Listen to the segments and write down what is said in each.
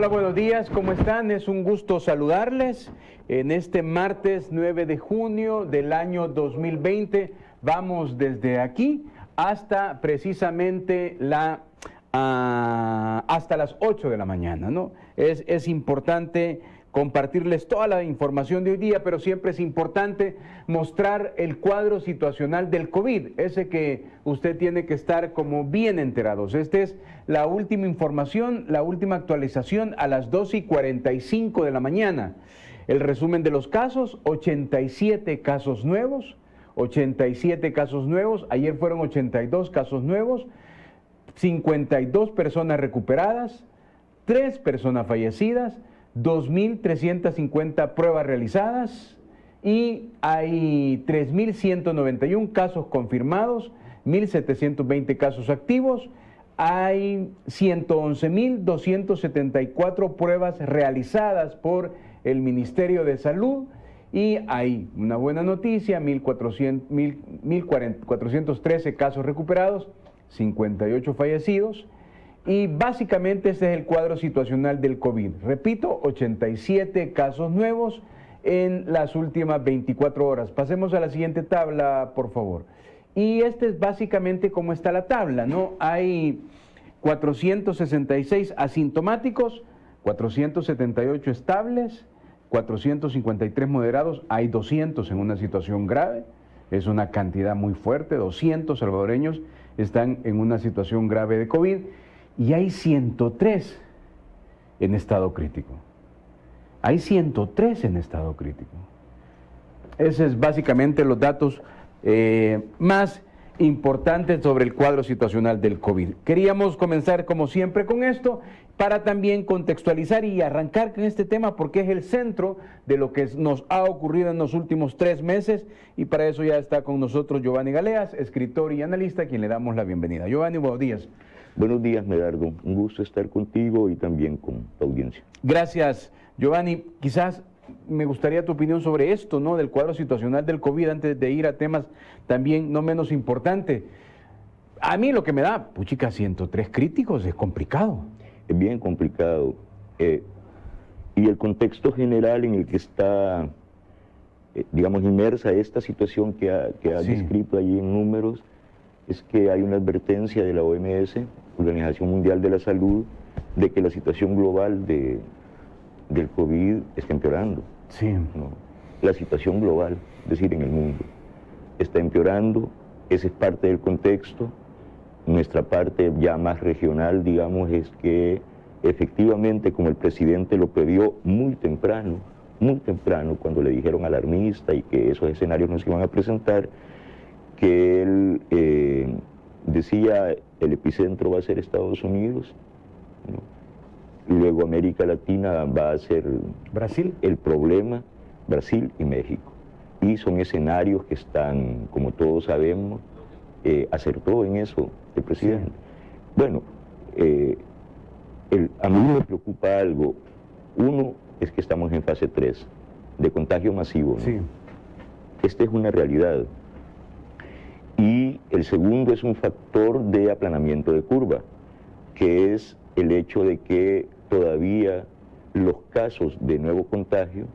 Hola, buenos días, ¿cómo están? Es un gusto saludarles en este martes 9 de junio del año 2020. Vamos desde aquí hasta precisamente hasta las 8 de la mañana, ¿no? Es importante compartirles toda la información de hoy día, pero siempre es importante mostrar el cuadro situacional del COVID, ese que usted tiene que estar como bien enterados. Esta es la última información, la última actualización a las 12:45 de la mañana. El resumen de los casos: 87 casos nuevos, 87 casos nuevos, ayer fueron 82 casos nuevos, 52 personas recuperadas, 3 personas fallecidas, 2.350 pruebas realizadas y hay 3.191 casos confirmados, 1.720 casos activos, hay 111.274 pruebas realizadas por el Ministerio de Salud y hay una buena noticia: 1.413 casos recuperados, 58 fallecidos. Y básicamente este es el cuadro situacional del COVID. Repito, 87 casos nuevos en las últimas 24 horas. Pasemos a la siguiente tabla, por favor. Y este es básicamente cómo está la tabla, ¿no? Hay 466 asintomáticos, 478 estables, 453 moderados, hay 200 en una situación grave. Es una cantidad muy fuerte, 200 salvadoreños están en una situación grave de COVID. Y hay 103 en estado crítico. Hay 103 en estado crítico. Esos es básicamente los datos más importantes sobre el cuadro situacional del COVID. Queríamos comenzar como siempre con esto para también contextualizar y arrancar con este tema porque es el centro de lo que nos ha ocurrido en los últimos 3 meses, y para eso ya está con nosotros Giovanni Galeas, escritor y analista, a quien le damos la bienvenida. Giovanni, buenos días. Buenos días, Medardo. Un gusto estar contigo y también con tu audiencia. Gracias, Giovanni. Quizás me gustaría tu opinión sobre esto, ¿no? Del cuadro situacional del COVID, antes de ir a temas también no menos importantes. A mí lo que me da, puchica, 103 críticos, es complicado. Es bien complicado. Y el contexto general en el que está, digamos, inmersa esta situación que ha descrito allí en números, es que hay una advertencia de la OMS, Organización Mundial de la Salud, de que la situación global del COVID está empeorando. Sí. ¿No? La situación global, es decir, en el mundo, está empeorando. Ese es parte del contexto. Nuestra parte ya más regional, digamos, es que efectivamente, como el presidente lo previó muy temprano, cuando le dijeron alarmista y que esos escenarios no se iban a presentar, que él decía el epicentro va a ser Estados Unidos, ¿no? Luego América Latina va a ser Brasil, el problema, Brasil y México. Y son escenarios que están, como todos sabemos, acertó en eso el presidente. Sí. Bueno, a mí me preocupa algo. Uno es que estamos en fase 3 de contagio masivo, ¿no? Sí. Esta es una realidad. Y el segundo es un factor de aplanamiento de curva, que es el hecho de que todavía los casos de nuevo contagio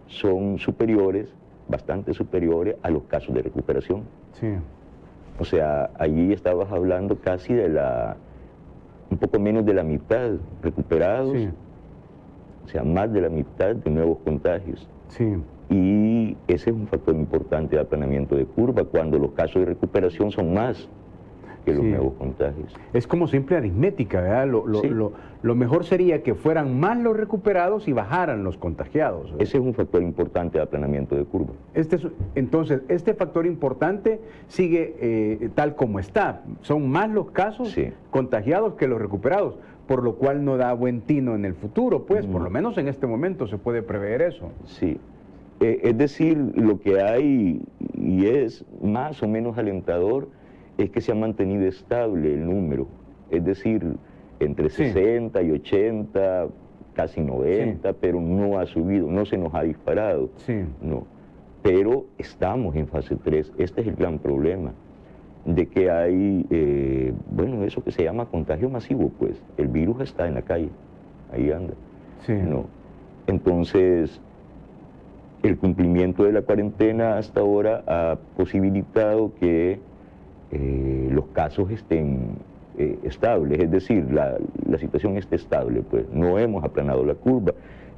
son superiores, bastante superiores a los casos de recuperación. Sí. O sea, allí estabas hablando casi de un poco menos de la mitad recuperados, sí. O sea, más de la mitad de nuevos contagios. Sí. Y ese es un factor importante de aplanamiento de curva, cuando los casos de recuperación son más que los nuevos contagios. Es como simple aritmética, ¿verdad? Lo mejor sería que fueran más los recuperados y bajaran los contagiados, ¿verdad? Ese es un factor importante de aplanamiento de curva. Entonces, este factor importante sigue tal como está. Son más los casos contagiados que los recuperados, por lo cual no da buen tino en el futuro, pues, por lo menos en este momento se puede prever eso. Sí. Es decir, lo que hay, y es más o menos alentador, es que se ha mantenido estable el número. Es decir, entre 60 y 80, casi 90, pero no ha subido, no se nos ha disparado. No. Pero estamos en fase 3. Este es el gran problema, de que hay, bueno, eso que se llama contagio masivo, pues. El virus está en la calle. ahí anda. Sí. ¿No? Entonces, el cumplimiento de la cuarentena hasta ahora ha posibilitado que los casos estén estables, es decir, la situación está estable, pues no hemos aplanado la curva,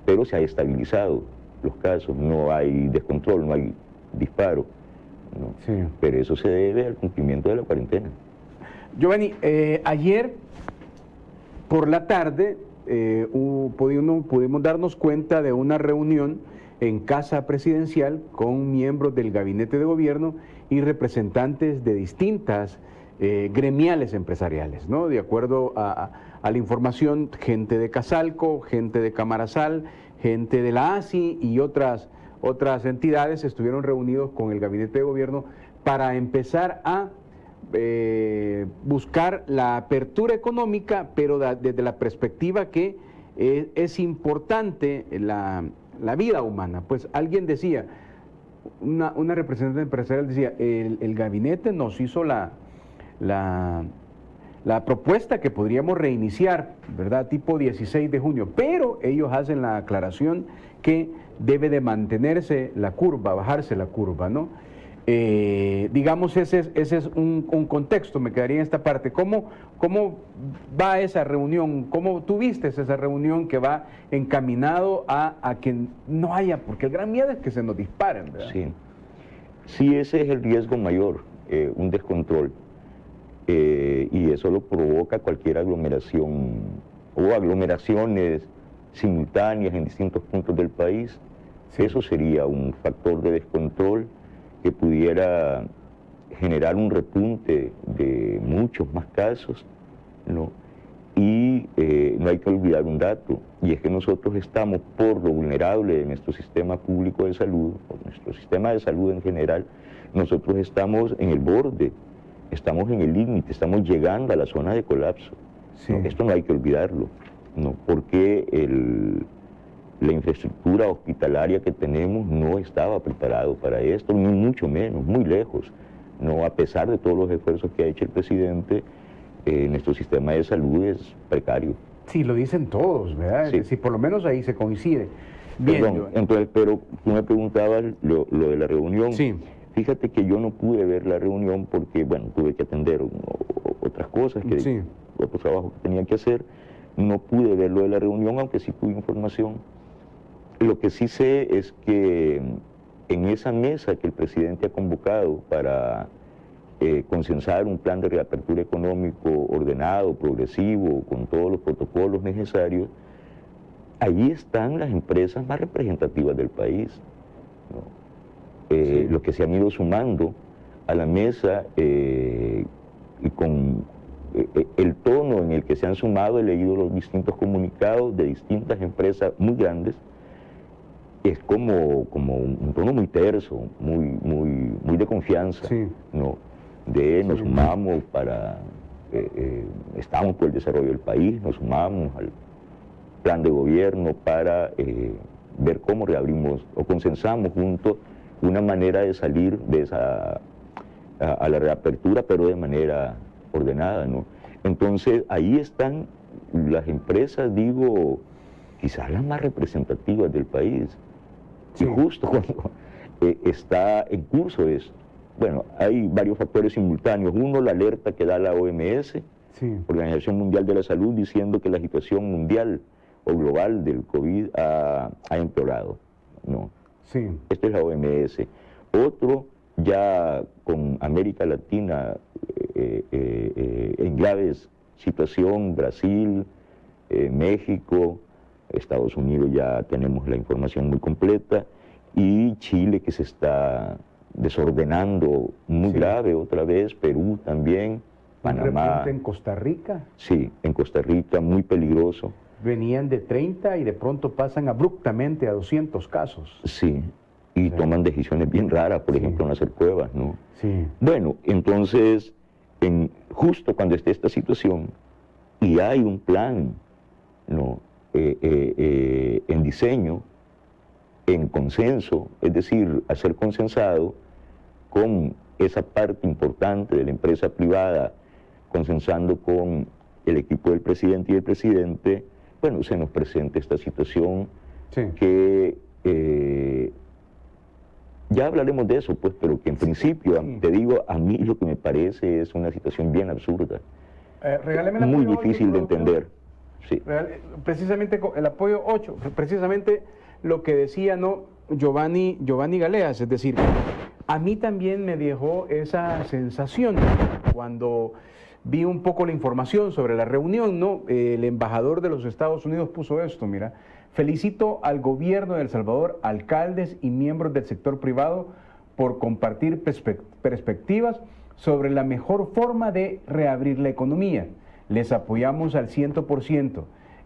pero se ha estabilizado los casos, no hay descontrol, no hay disparo, ¿no? Sí. Pero eso se debe al cumplimiento de la cuarentena. Giovanni, ayer por la tarde pudimos darnos cuenta de una reunión en Casa Presidencial con miembros del gabinete de gobierno y representantes de distintas gremiales empresariales, ¿no? De acuerdo a la información, gente de Casalco, gente de Camarazal, gente de la ASI y otras entidades estuvieron reunidos con el gabinete de gobierno para empezar a buscar la apertura económica, pero desde la perspectiva que es importante la vida humana. Pues alguien decía, una representante empresarial decía, el gabinete nos hizo la propuesta que podríamos reiniciar, ¿verdad? Tipo 16 de junio, pero ellos hacen la aclaración que debe de mantenerse la curva, bajarse la curva, ¿no? Digamos, ese es un contexto, me quedaría en esta parte. ¿Cómo va esa reunión? ¿Cómo tuviste esa reunión que va encaminado a que no haya, porque el gran miedo es que se nos disparen, ¿verdad? Sí, sí, ese es el riesgo mayor, un descontrol, y eso lo provoca cualquier aglomeración o aglomeraciones simultáneas en distintos puntos del país. Sí. Eso sería un factor de descontrol que pudiera generar un repunte de muchos más casos, ¿no? Y no hay que olvidar un dato, y es que nosotros estamos, por lo vulnerable de nuestro sistema público de salud, por nuestro sistema de salud en general, nosotros estamos en el borde, estamos en el límite, estamos llegando a la zona de colapso. Sí. ¿No? Esto no hay que olvidarlo, ¿no? Porque la infraestructura hospitalaria que tenemos no estaba preparado para esto, ni mucho menos, muy lejos, ¿no? A pesar de todos los esfuerzos que ha hecho el presidente, nuestro sistema de salud es precario. Sí, lo dicen todos, ¿verdad? Sí. Sí, por lo menos ahí se coincide. Bien, perdón, entonces, pero tú me preguntabas lo de la reunión. Sí. Fíjate que yo no pude ver la reunión porque, bueno, tuve que atender otras cosas, sí, otros trabajos que tenía que hacer. No pude ver lo de la reunión, aunque sí tuve información. Lo que sí sé es que en esa mesa que el presidente ha convocado para consensar un plan de reapertura económico ordenado, progresivo, con todos los protocolos necesarios, allí están las empresas más representativas del país, ¿no? Sí. Los que se han ido sumando a la mesa y con el tono en el que se han sumado, he leído los distintos comunicados de distintas empresas muy grandes, es como un tono muy terso, muy de confianza, sí, ¿no? Nos sumamos para, estamos por el desarrollo del país, nos sumamos al plan de gobierno para ver cómo reabrimos o consensamos juntos una manera de salir de a la reapertura, pero de manera ordenada, ¿no? Entonces, ahí están las empresas, digo, quizás las más representativas del país. Sí. Y justo cuando está en curso esto, bueno, hay varios factores simultáneos. Uno, la alerta que da la OMS, sí, Organización Mundial de la Salud, diciendo que la situación mundial o global del COVID ha empeorado, ¿no? Sí. Esto es la OMS. Otro, ya con América Latina en graves situación, Brasil, México, Estados Unidos ya tenemos la información muy completa, y Chile, que se está desordenando muy, sí, grave otra vez, Perú también, Panamá. ¿En Costa Rica? Sí, en Costa Rica, muy peligroso. Venían de 30 y de pronto pasan abruptamente a 200 casos. Sí, y sí, toman decisiones bien raras, por, sí, ejemplo, en hacer pruebas, ¿no? Sí. Bueno, entonces, justo cuando esté esta situación, y hay un plan, ¿no? En diseño, en consenso, es decir, a ser consensado con esa parte importante de la empresa privada, consensando con el equipo del presidente y el presidente, bueno, se nos presenta esta situación Sí. que ya hablaremos de eso, pues, pero que en principio, Sí. te digo, a mí lo que me parece es una situación bien absurda, Regáleme el muy apoyo 8, difícil de productor. entender. Sí. Precisamente el apoyo 8, precisamente lo que decía Giovanni Galeas, es decir, a mí también me dejó esa sensación cuando vi un poco la información sobre la reunión, ¿no? El embajador de los Estados Unidos puso esto, mira: felicito al gobierno de El Salvador, alcaldes y miembros del sector privado por compartir perspectivas sobre la mejor forma de reabrir la economía. Les apoyamos al 100%.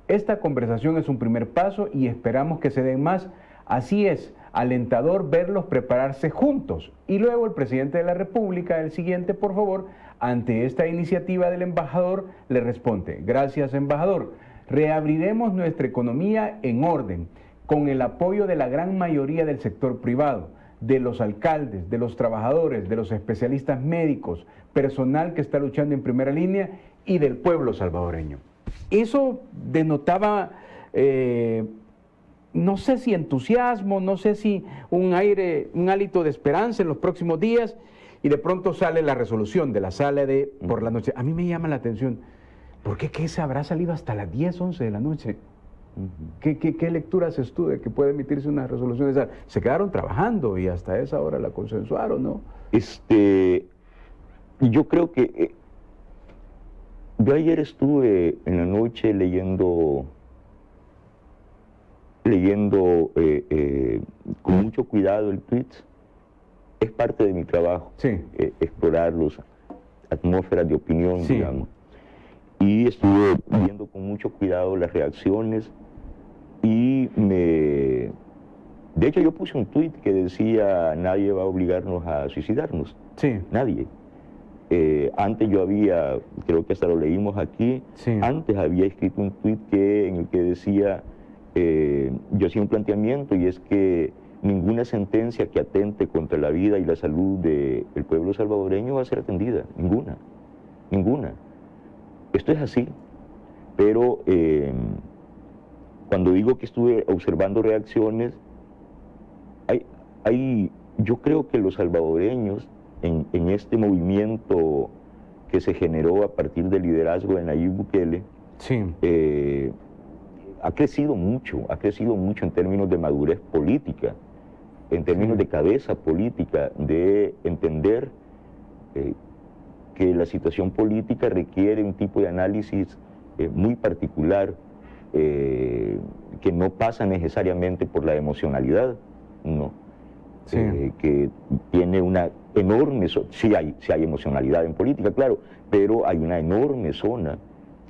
Esta conversación es un primer paso y esperamos que se den más. Así es, alentador verlos prepararse juntos. Y luego el presidente de la República, el siguiente, por favor, ante esta iniciativa del embajador, le responde: gracias, embajador. Reabriremos nuestra economía en orden, con el apoyo de la gran mayoría del sector privado, de los alcaldes, de los trabajadores, de los especialistas médicos, personal que está luchando en primera línea y del pueblo salvadoreño. Eso denotaba, no sé si entusiasmo, no sé si un hálito de esperanza en los próximos días, y de pronto sale la resolución de la sala de por la noche. A mí me llama la atención, ¿por qué que se habrá salido hasta las 10, 11 de la noche? ¿Qué lectura haces tú de que puede emitirse una resolución de esa? Se quedaron trabajando y hasta esa hora la consensuaron, ¿no? Yo creo que yo ayer estuve en la noche leyendo con mucho cuidado el tweet. Es parte de mi trabajo, Sí. Explorar las atmósferas de opinión, Sí. digamos. Y estuve viendo con mucho cuidado las reacciones y de hecho yo puse un tweet que decía: nadie va a obligarnos a suicidarnos, Sí. nadie. Antes yo había, creo que hasta lo leímos aquí, Sí. antes había escrito un tweet en el que decía, yo hacía un planteamiento, y es que ninguna sentencia que atente contra la vida y la salud del pueblo salvadoreño va a ser atendida, ninguna. Esto es así, pero cuando digo que estuve observando reacciones, yo creo que los salvadoreños en este movimiento que se generó a partir del liderazgo de Nayib Bukele, Sí. ha crecido mucho en términos de madurez política, en términos de cabeza política, de entender que la situación política requiere un tipo de análisis muy particular, que no pasa necesariamente por la emocionalidad, ¿no? Sí. Que tiene una enorme, sí hay emocionalidad en política, claro, pero hay una enorme zona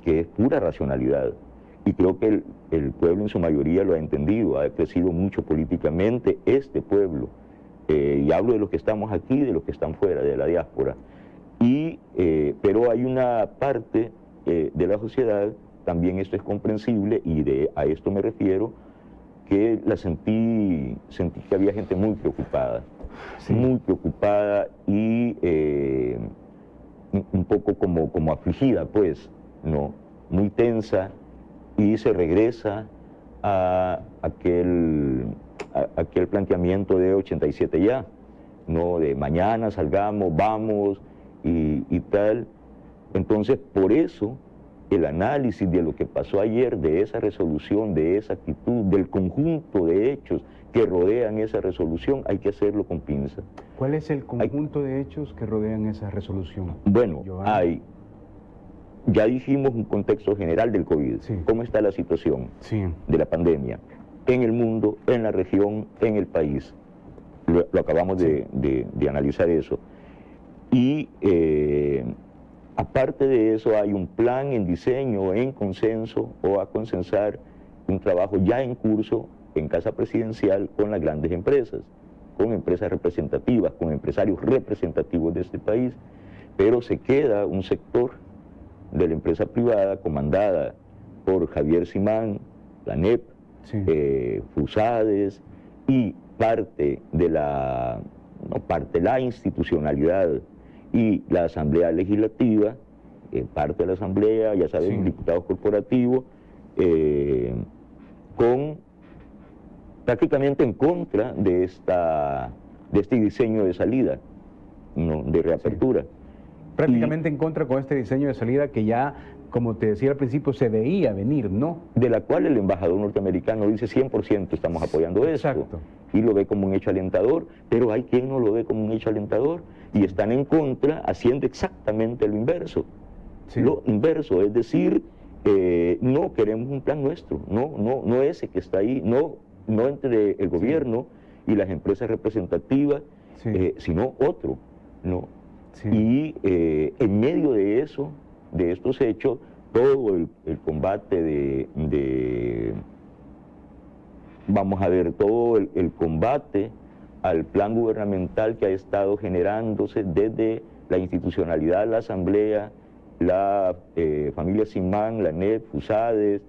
que es pura racionalidad. Y creo que el pueblo en su mayoría lo ha entendido, ha crecido mucho políticamente este pueblo. Y hablo de los que estamos aquí, de los que están fuera, de la diáspora. Pero hay una parte de la sociedad, también esto es comprensible, y a esto me refiero, que sentí que había gente muy preocupada, Sí. muy preocupada y un poco como afligida, pues, ¿no? Muy tensa, y se regresa a aquel planteamiento de 87 ya, ¿no? De mañana salgamos, vamos y tal. Entonces, por eso, el análisis de lo que pasó ayer, de esa resolución, de esa actitud, del conjunto de hechos que rodean esa resolución, hay que hacerlo con pinza. ¿Cuál es el conjunto de hechos que rodean esa resolución? Bueno, Giovanni. ya dijimos un contexto general del COVID. Sí. ¿Cómo está la situación Sí. de la pandemia en el mundo, en la región, en el país? Lo acabamos de analizar eso. Y aparte de eso, hay un plan en diseño, en consenso o a consensar, un trabajo ya en curso en Casa Presidencial con las grandes empresas, con empresas representativas, con empresarios representativos de este país, pero se queda un sector de la empresa privada comandada por Javier Simán, la NEP, Sí. FUSADES y parte de la institucionalidad y la Asamblea Legislativa, parte de la Asamblea, ya saben, Sí. diputados corporativos, prácticamente en contra de este diseño de salida, ¿no?, de reapertura. Sí. Prácticamente en contra con este diseño de salida que ya, como te decía al principio, se veía venir, ¿no? De la cual el embajador norteamericano dice 100% estamos apoyando esto. Exacto. Y lo ve como un hecho alentador, pero hay quien no lo ve como un hecho alentador y están en contra haciendo exactamente lo inverso. Sí. Lo inverso, es decir, no queremos un plan nuestro, no ese que está ahí, no entre el gobierno y las empresas representativas, sino otro, ¿no? Sí. Y en medio de eso, de estos hechos, todo el combate vamos a ver, todo el combate al plan gubernamental que ha estado generándose desde la institucionalidad, la Asamblea, la familia Simán, la NEP, FUSADES,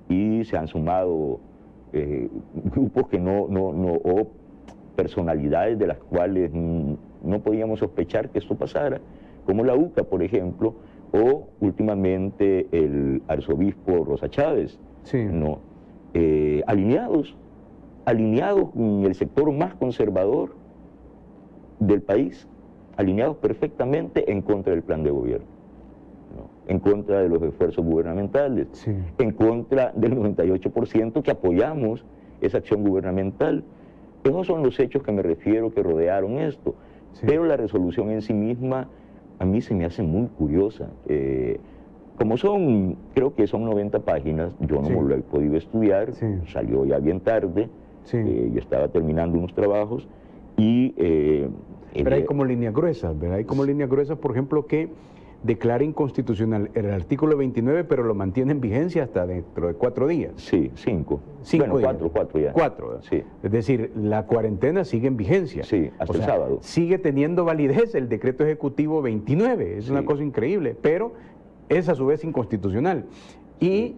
y se han sumado grupos que o personalidades de las cuales no podíamos sospechar que esto pasara, como la UCA, por ejemplo, o últimamente el arzobispo Rosa Chávez, ¿no? Alineados con el sector más conservador del país, alineados perfectamente en contra del plan de gobierno, ¿no?, en contra de los esfuerzos gubernamentales, en contra del 98% que apoyamos esa acción gubernamental. Esos son los hechos que me refiero que rodearon esto, pero la resolución en sí misma a mí se me hace muy curiosa. Como creo que son 90 páginas, yo no lo he podido estudiar, salió ya bien tarde, yo estaba terminando unos trabajos y... pero hay como líneas gruesas, ¿verdad? Hay como líneas gruesas, por ejemplo, que declara inconstitucional el artículo 29, pero lo mantiene en vigencia hasta dentro de 4 días. Sí, 5. Bueno, días. 4 ya. 4, sí. Es decir, la cuarentena sigue en vigencia. Sí, hasta el sábado. Sigue teniendo validez el decreto ejecutivo 29, es una cosa increíble, pero es a su vez inconstitucional. Y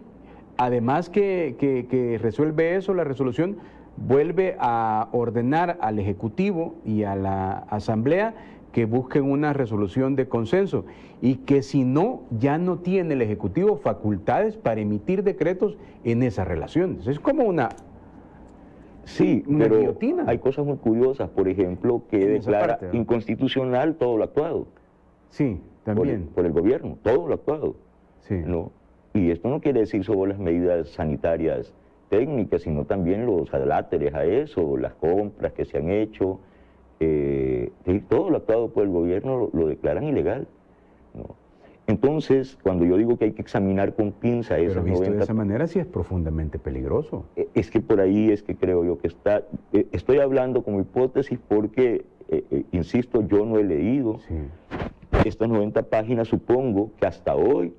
además que resuelve eso, la resolución vuelve a ordenar al Ejecutivo y a la Asamblea que busquen una resolución de consenso y que si no, ya no tiene el Ejecutivo facultades para emitir decretos en esas relaciones. Es como una pero guillotina. Hay cosas muy curiosas, por ejemplo, que declara inconstitucional todo lo actuado. Sí, también. Por el gobierno, todo lo actuado. Sí. ¿No? Y esto no quiere decir solo las medidas sanitarias técnicas, sino también los aláteres a eso, las compras que se han hecho. Todo lo actuado por el gobierno lo declaran ilegal, ¿no? Entonces, cuando yo digo que hay que examinar con pinza esas 90... Pero visto de esa manera sí es profundamente peligroso. Es que por ahí es que creo yo que está... estoy hablando como hipótesis porque, insisto, yo no he leído estas 90 páginas. Páginas, supongo que hasta hoy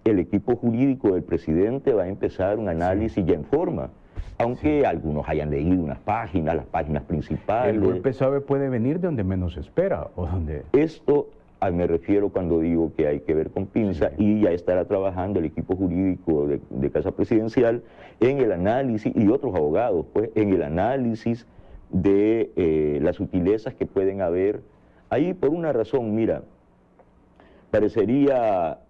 el equipo jurídico del presidente va a empezar un análisis ya en forma. Aunque algunos hayan leído unas páginas, las páginas principales. El golpe suave puede venir de donde menos se espera, o donde... Esto me refiero cuando digo que hay que ver con pinza, y ya estará trabajando el equipo jurídico de Casa Presidencial en el análisis, y otros abogados, pues, en el análisis de las sutilezas que pueden haber. Ahí por una razón, mira, parecería...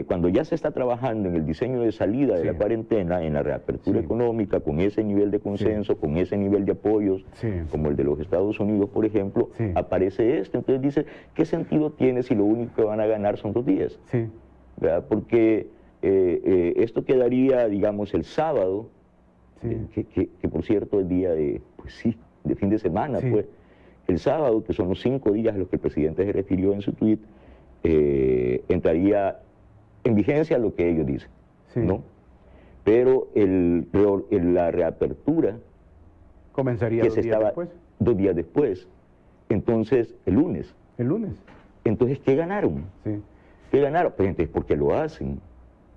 cuando ya se está trabajando en el diseño de salida de la cuarentena, en la reapertura económica, con ese nivel de consenso, con ese nivel de apoyos, como el de los Estados Unidos, por ejemplo, aparece esto. Entonces dice, ¿qué sentido tiene si lo único que van a ganar son 2 días? ¿Verdad? Porque esto quedaría, digamos, el sábado, que por cierto es día de, de fin de semana, pues, el sábado, que son los 5 días a los que el presidente se refirió en su tuit, entraría en vigencia lo que ellos dicen, ¿no? Pero la reapertura comenzaría 2 días después. 2 días después. Entonces, el lunes. El lunes. Entonces, ¿qué ganaron? ¿Qué ganaron? Pero entonces, ¿por qué lo hacen?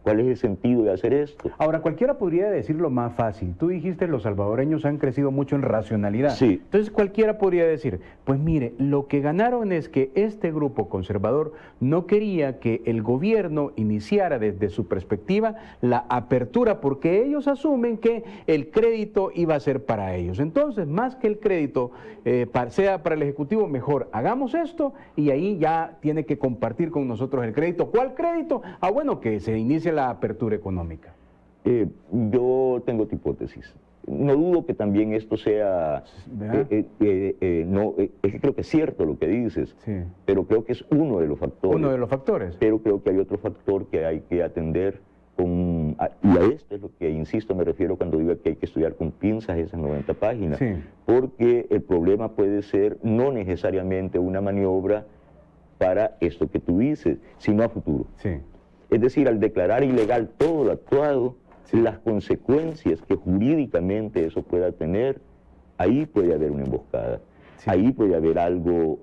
¿Cuál es el sentido de hacer esto? Ahora, cualquiera podría decirlo más fácil. Tú dijiste, los salvadoreños han crecido mucho en racionalidad. Sí. Entonces, cualquiera podría decir, pues mire, lo que ganaron es que este grupo conservador no quería que el gobierno iniciara desde su perspectiva la apertura, porque ellos asumen que el crédito iba a ser para ellos. Entonces, más que el crédito sea para el Ejecutivo, mejor hagamos esto y ahí ya tiene que compartir con nosotros el crédito. ¿Cuál crédito? Ah, bueno, que se inicie la apertura económica. Yo tengo otra hipótesis. No dudo que también esto sea, es que creo que es cierto lo que dices, Sí. pero creo que es uno de los factores. Uno de los factores. Pero creo que hay otro factor que hay que atender y a esto es lo que, insisto, me refiero cuando digo que hay que estudiar con pinzas esas 90 páginas, Sí. porque el problema puede ser no necesariamente una maniobra para esto que tú dices, sino a futuro. Sí. Es decir, al declarar ilegal todo lo actuado, las consecuencias que jurídicamente eso pueda tener, ahí puede haber una emboscada, Sí. ahí puede haber algo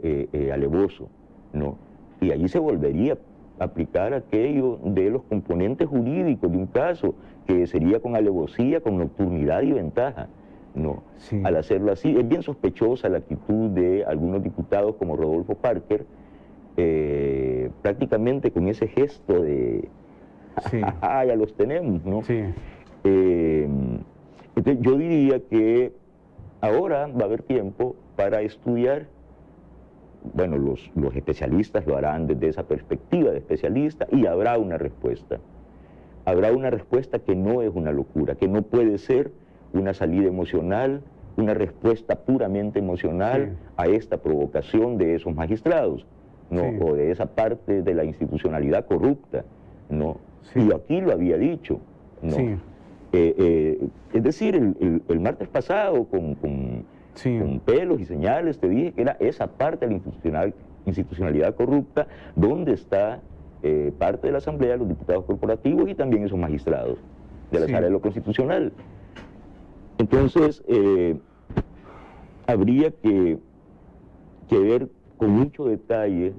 alevoso, ¿no? Y allí se volvería a aplicar aquello de los componentes jurídicos de un caso, que sería con alevosía, con nocturnidad y ventaja, ¿no? Sí. Al hacerlo así, es bien sospechosa la actitud de algunos diputados como Rodolfo Parker, prácticamente con ese gesto de Sí. ya los tenemos, ¿no? Sí. Entonces yo diría que ahora va a haber tiempo para estudiar, bueno, los especialistas lo harán desde esa perspectiva de especialista y habrá una respuesta. Habrá una respuesta que no es una locura, que no puede ser una salida emocional, una respuesta puramente emocional Sí. a esta provocación de esos magistrados, ¿no? Sí. O de esa parte de la institucionalidad corrupta, ¿no? Sí. Y aquí lo había dicho, ¿no? Sí. Es decir, el martes pasado con pelos y señales te dije que era esa parte de la institucionalidad corrupta donde está parte de la Asamblea, los diputados corporativos y también esos magistrados de la Sí. sala de lo constitucional. Entonces, habría que ver con mucho detalle,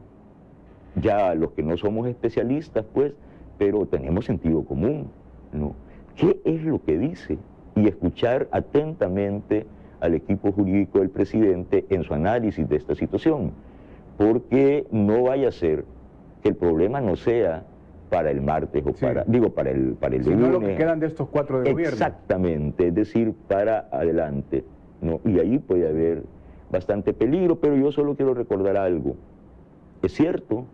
ya los que no somos especialistas, pues, pero tenemos sentido común, ¿no? ¿Qué es lo que dice? Y escuchar atentamente al equipo jurídico del presidente en su análisis de esta situación, porque no vaya a ser que el problema no sea para el martes o Sí. para el Si no, lunes. lo que quedan de estos 4 de gobierno. Exactamente, es decir, para adelante, ¿no? Y ahí puede haber bastante peligro, pero yo solo quiero recordar algo. Es cierto,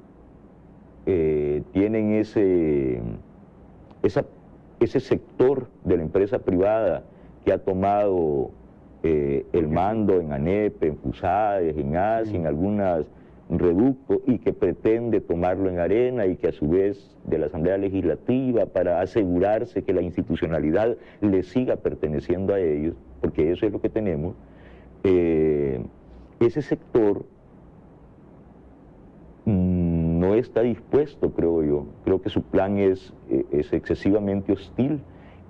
tienen ese sector de la empresa privada que ha tomado el mando en ANEP, en FUSADES, en ASI, en algunos reductos, y que pretende tomarlo en Arena, y que a su vez de la Asamblea Legislativa, para asegurarse que la institucionalidad le siga perteneciendo a ellos, porque eso es lo que tenemos. Ese sector no está dispuesto, creo yo. Creo que su plan es excesivamente hostil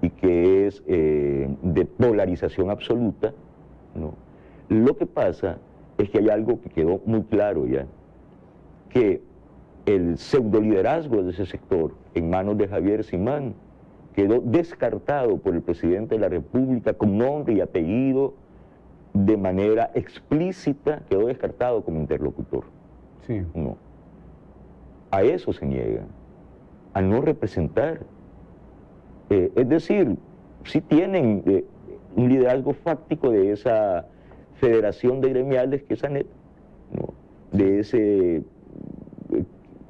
y que es de polarización absoluta, ¿no? Lo que pasa es que hay algo que quedó muy claro ya, que el pseudoliderazgo de ese sector en manos de Javier Simán quedó descartado por el presidente de la República con nombre y apellido de manera explícita, quedó descartado como interlocutor. Sí. No. A eso se niega, a no representar. Es decir, sí tienen un liderazgo fáctico de esa federación de gremiales que es ANEP, ¿no? De ese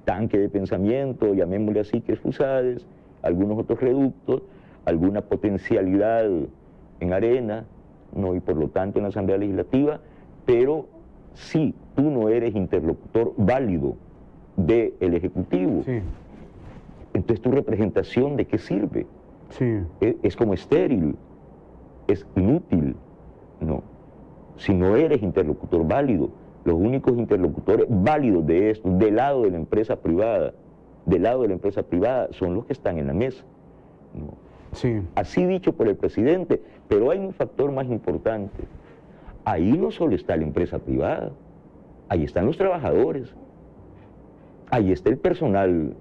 tanque de pensamiento, llamémosle así, que es FUSADES, algunos otros reductos, alguna potencialidad en Arena, ¿no? Y por lo tanto en la Asamblea Legislativa, pero si tú no eres interlocutor válido del Ejecutivo, Sí. entonces tu representación ¿de qué sirve? Sí. Es como estéril, es inútil, ¿no? Si no eres interlocutor válido, los únicos interlocutores válidos de esto, del lado de la empresa privada, son los que están en la mesa, ¿no? Sí. Así dicho por el presidente, pero hay un factor más importante. Ahí no solo está la empresa privada, ahí están los trabajadores, ahí está el personal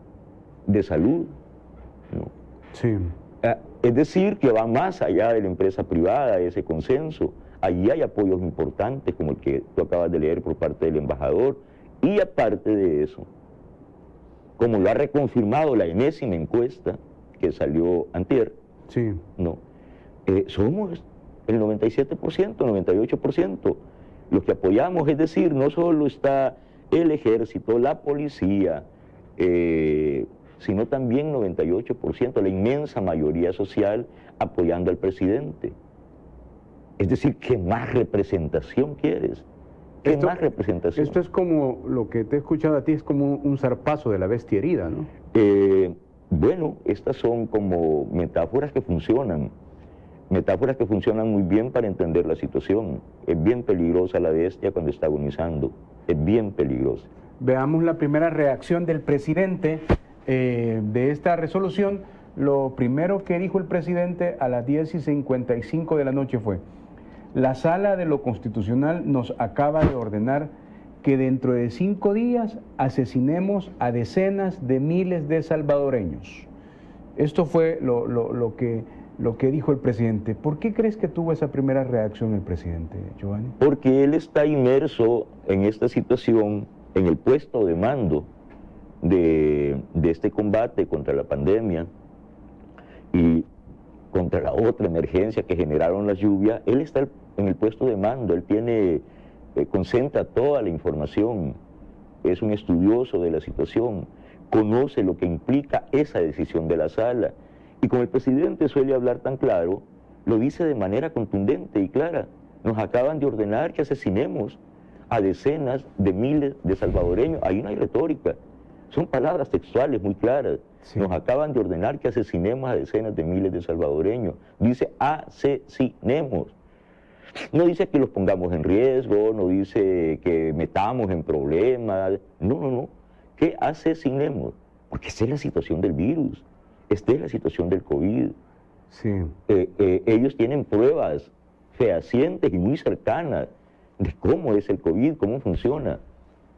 de salud, ¿no? Sí. Es decir, que va más allá de la empresa privada, ese consenso. Allí hay apoyos importantes, como el que tú acabas de leer por parte del embajador, y aparte de eso, como lo ha reconfirmado la enésima encuesta que salió antier, Sí. ¿no? Somos el 97%, 98% los que apoyamos, es decir, no solo está el ejército, la policía, sino también 98%, la inmensa mayoría social apoyando al presidente. Es decir, ¿qué más representación quieres? ¿Qué más representación? Esto es como, lo que te he escuchado a ti, es como un zarpazo de la bestia herida, ¿no? Bueno, estas son como metáforas que funcionan muy bien para entender la situación. Es bien peligrosa la bestia cuando está agonizando, es bien peligrosa. Veamos la primera reacción del presidente de esta resolución. Lo primero que dijo el presidente a las 10:55 de la noche fue: la Sala de lo Constitucional nos acaba de ordenar que dentro de 5 días asesinemos a decenas de miles de salvadoreños. Esto fue lo que dijo el presidente. ¿Por qué crees que tuvo esa primera reacción el presidente, Giovanni? Porque él está inmerso en esta situación, en el puesto de mando de este combate contra la pandemia y contra la otra emergencia que generaron las lluvias. Él está en el puesto de mando, él tiene, concentra toda la información, es un estudioso de la situación, conoce lo que implica esa decisión de la sala. Y como el presidente suele hablar tan claro, lo dice de manera contundente y clara. Nos acaban de ordenar que asesinemos a decenas de miles de salvadoreños. Ahí no hay retórica, son palabras textuales muy claras. Sí. Nos acaban de ordenar que asesinemos a decenas de miles de salvadoreños. Dice asesinemos. No dice que los pongamos en riesgo, no dice que metamos en problemas. No, que asesinemos. Porque esta es la situación del virus, esta es la situación del COVID. Sí. Ellos tienen pruebas fehacientes y muy cercanas de cómo es el COVID, cómo funciona.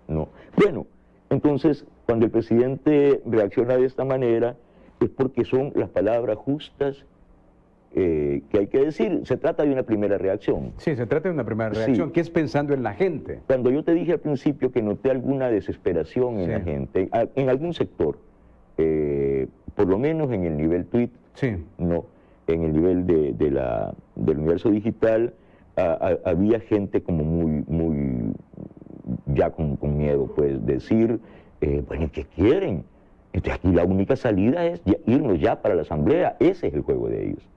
No. Bueno, entonces, cuando el presidente reacciona de esta manera, es porque son las palabras justas que hay que decir. Se trata de una primera reacción. Sí, se trata de una primera reacción, que es pensando en la gente. Cuando yo te dije al principio que noté alguna desesperación en la gente, en algún sector, por lo menos en el nivel tweet, no, en el nivel del universo digital, había gente como muy ya con miedo, pues, decir, bueno, ¿qué quieren? Entonces aquí la única salida es irnos ya para la asamblea. Ese es el juego de ellos.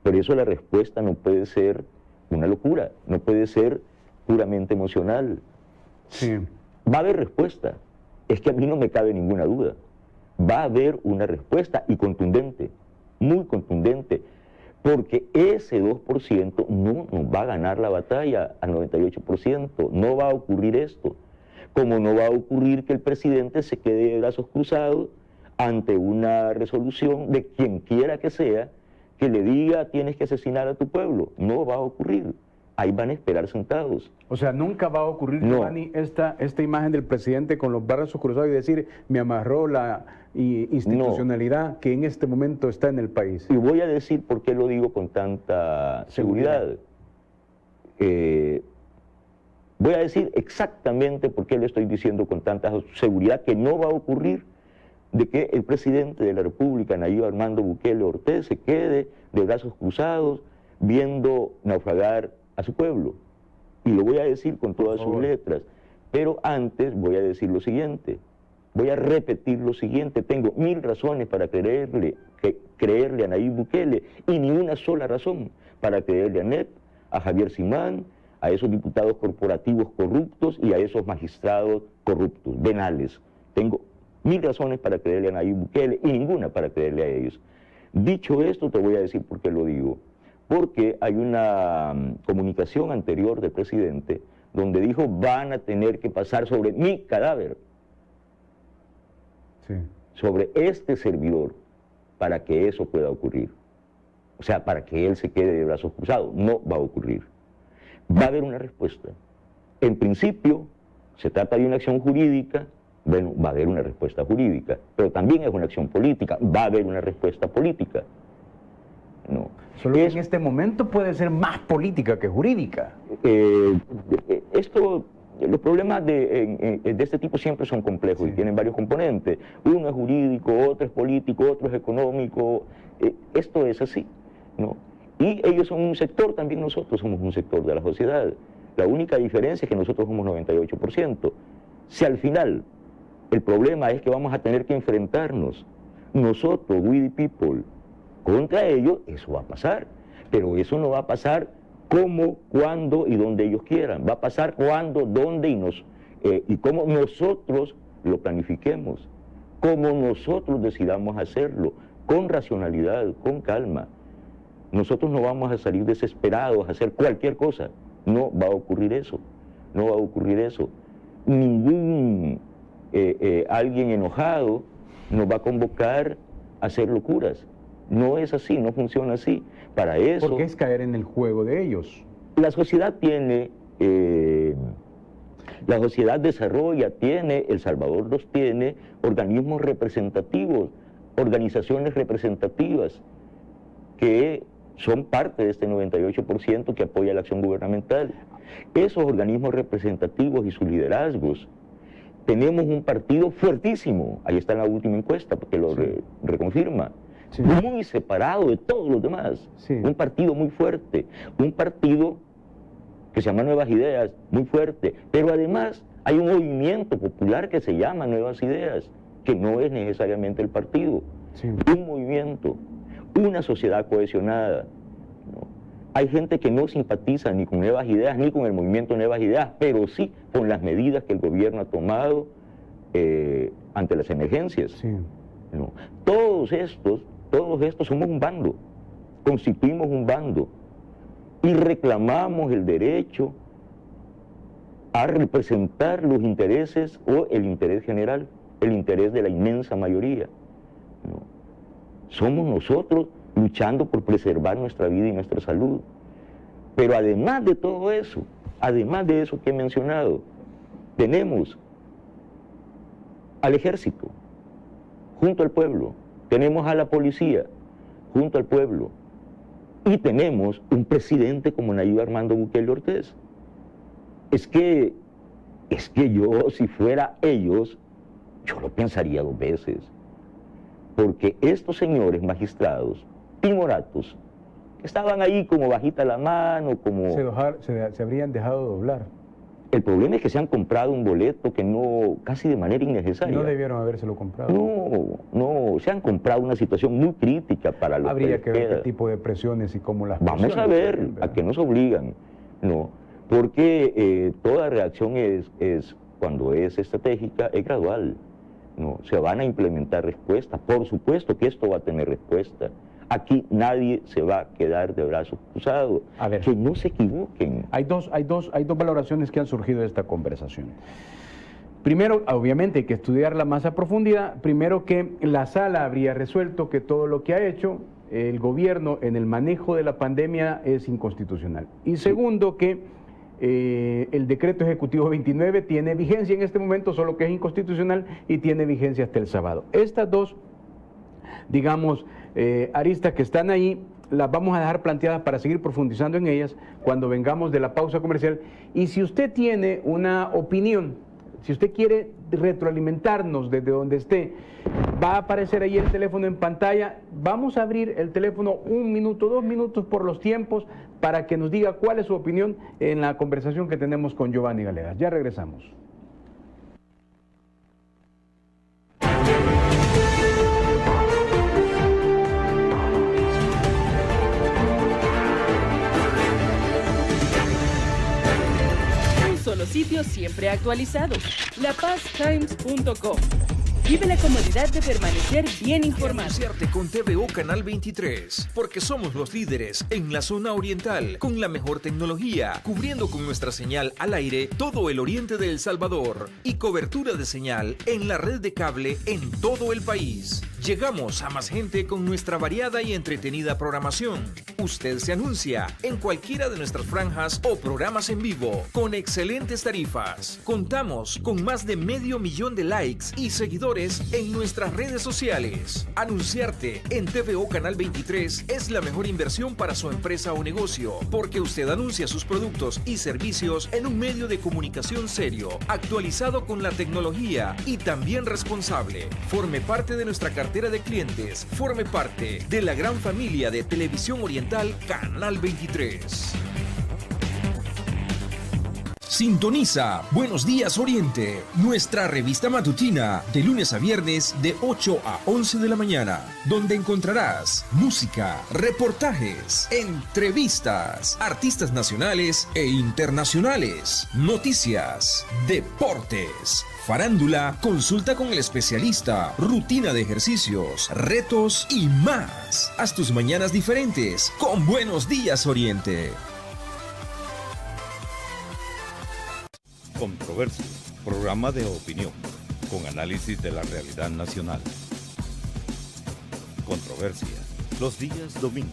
Por eso la respuesta no puede ser una locura, no puede ser puramente emocional. Sí. Va a haber respuesta, es que a mí no me cabe ninguna duda. Va a haber una respuesta, y contundente, muy contundente, porque ese 2% no nos va a ganar la batalla al 98%, no va a ocurrir esto. Como no va a ocurrir que el presidente se quede de brazos cruzados ante una resolución de quien quiera que sea, que le diga tienes que asesinar a tu pueblo. No va a ocurrir. Ahí van a esperar sentados. O sea, nunca va a ocurrir, Giovanni, esta imagen del presidente con los brazos cruzados y decir, me amarró la institucionalidad que en este momento está en el país. Y voy a decir por qué lo digo con tanta seguridad. Voy a decir exactamente por qué le estoy diciendo con tanta seguridad que no va a ocurrir de que el presidente de la República, Nayib Armando Bukele Ortiz, se quede de brazos cruzados viendo naufragar a su pueblo. Y lo voy a decir con todas sus letras. Pero antes voy a decir lo siguiente, voy a repetir lo siguiente. Tengo 1000 razones para creerle a Nayib Bukele y ni una sola razón para creerle a NEP, a Javier Simán, a esos diputados corporativos corruptos y a esos magistrados corruptos, venales. Tengo 1000 razones para creerle a Nayib Bukele y ninguna para creerle a ellos. Dicho esto, te voy a decir por qué lo digo. Porque hay una comunicación anterior del presidente donde dijo van a tener que pasar sobre mi cadáver, sobre este servidor, para que eso pueda ocurrir. O sea, para que él se quede de brazos cruzados. No va a ocurrir. Va a haber una respuesta. En principio, se trata de una acción jurídica. Bueno, va a haber una respuesta jurídica, pero también es una acción política, va a haber una respuesta política. No. Solo que en este momento puede ser más política que jurídica. Los problemas de este tipo siempre son complejos y tienen varios componentes. Uno es jurídico, otro es político, otro es económico. Esto es así, ¿no? Y ellos son un sector, también nosotros somos un sector de la sociedad. La única diferencia es que nosotros somos 98%. Si al final El problema es que vamos a tener que enfrentarnos nosotros, we the people, contra ellos. Eso va a pasar, pero eso no va a pasar como, cuando y donde ellos quieran. Va a pasar cuando, dónde y cómo nosotros lo planifiquemos, cómo nosotros decidamos hacerlo, con racionalidad, con calma. Nosotros no vamos a salir desesperados a hacer cualquier cosa. No va a ocurrir eso. No va a ocurrir eso. Ningún alguien enojado nos va a convocar a hacer locuras. No es así, no funciona así. Para eso... Porque es caer en el juego de ellos. La sociedad tiene... la sociedad desarrolla, El Salvador los tiene, organismos representativos, organizaciones representativas que son parte de este 98% que apoya la acción gubernamental. Esos organismos representativos y sus liderazgos, tenemos un partido fuertísimo, ahí está en la última encuesta, porque lo reconfirma, muy separado de todos los demás, un partido muy fuerte, un partido que se llama Nuevas Ideas, muy fuerte, pero además hay un movimiento popular que se llama Nuevas Ideas, que no es necesariamente el partido, un movimiento, una sociedad cohesionada, ¿no? Hay gente que no simpatiza ni con Nuevas Ideas ni con el movimiento Nuevas Ideas, pero sí con las medidas que el gobierno ha tomado ante las emergencias, ¿no? Todos estos somos un bando, constituimos un bando y reclamamos el derecho a representar los intereses o el interés general, el interés de la inmensa mayoría, ¿no? Somos nosotros luchando por preservar nuestra vida y nuestra salud. Pero además de todo eso, además de eso que he mencionado, tenemos al ejército junto al pueblo, tenemos a la policía junto al pueblo y tenemos un presidente como Nayib Armando Bukele Ortiz. Es que yo, si fuera ellos, yo lo pensaría 2 veces. Porque estos señores magistrados, timoratos, que estaban ahí como bajita la mano, como... Se habrían dejado doblar. El problema es que se han comprado un boleto que no, casi de manera innecesaria. No debieron habérselo comprado. No, se han comprado una situación muy crítica para los Habría que ver qué tipo de presiones y cómo las Vamos a ver a qué nos obligan, ¿no? Porque toda reacción cuando es estratégica, es gradual, ¿no? Se van a implementar respuestas, por supuesto que esto va a tener respuesta. Aquí nadie se va a quedar de brazos cruzados. A ver, que no se equivoquen. Hay dos valoraciones que han surgido de esta conversación. Primero, obviamente hay que estudiarla más a profundidad. Primero, que la sala habría resuelto que todo lo que ha hecho el gobierno en el manejo de la pandemia es inconstitucional. Y segundo, que el decreto ejecutivo 29 tiene vigencia en este momento, solo que es inconstitucional y tiene vigencia hasta el sábado. Estas dos, digamos, aristas que están ahí, las vamos a dejar planteadas para seguir profundizando en ellas cuando vengamos de la pausa comercial. Y si usted tiene una opinión, si usted quiere retroalimentarnos desde donde esté, va a aparecer ahí el teléfono en pantalla. Vamos a abrir el teléfono 1 minuto, 2 minutos por los tiempos para que nos diga cuál es su opinión en la conversación que tenemos con Giovanni Galeas. Ya regresamos. Solo sitios siempre actualizados. lapaztimes.com. Vive la comodidad de permanecer bien informado. Anunciarte con TVO Canal 23, porque somos los líderes en la zona oriental, con la mejor tecnología, cubriendo con nuestra señal al aire todo el oriente de El Salvador y cobertura de señal en la red de cable en todo el país. Llegamos a más gente con nuestra variada y entretenida programación. Usted se anuncia en cualquiera de nuestras franjas o programas en vivo, con excelentes tarifas. Contamos con más de 500,000 de likes y seguidores en nuestras redes sociales. Anunciarte en TVO Canal 23 es la mejor inversión para su empresa o negocio, porque usted anuncia sus productos y servicios en un medio de comunicación serio, actualizado con la tecnología y también responsable. Forme parte de nuestra cartera de clientes, forme parte de la gran familia de Televisión Oriental Canal 23. Sintoniza Buenos Días Oriente, nuestra revista matutina de lunes a viernes de 8 a 11 de la mañana, donde encontrarás música, reportajes, entrevistas, artistas nacionales e internacionales, noticias, deportes, farándula, consulta con el especialista, rutina de ejercicios, retos y más. Haz tus mañanas diferentes con Buenos Días Oriente. Controversia, programa de opinión, con análisis de la realidad nacional. Controversia, los días domingo,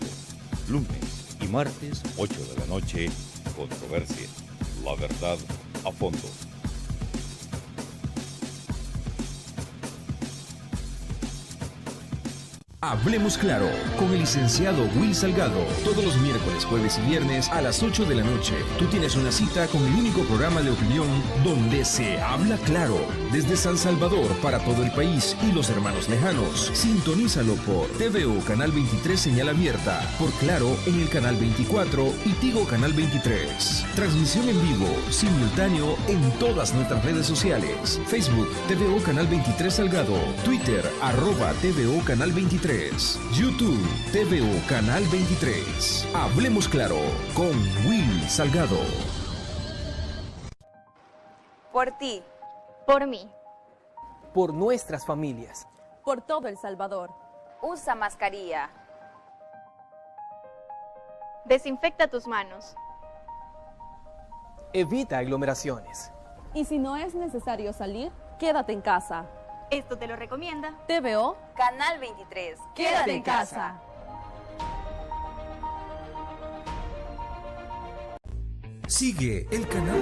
lunes y martes, 8 de la noche. Controversia, la verdad a fondo. Hablemos Claro con el licenciado Will Salgado. Todos los miércoles, jueves y viernes a las 8 de la noche. Tú tienes una cita con el único programa de opinión donde se habla claro. Desde San Salvador para todo el país y los hermanos lejanos. Sintonízalo por TVO Canal 23 señal abierta. Por Claro en el Canal 24 y Tigo Canal 23. Transmisión en vivo, simultáneo en todas nuestras redes sociales. Facebook, TVO Canal 23 Salgado. Twitter, @TVO Canal 23. YouTube, TVO Canal 23. Hablemos Claro con Will Salgado. Por ti. Por mí. Por nuestras familias. Por todo El Salvador. Usa mascarilla. Desinfecta tus manos. Evita aglomeraciones. Y si no es necesario salir, quédate en casa. Esto te lo recomienda TVO Canal 23. Quédate en casa. Sigue el canal.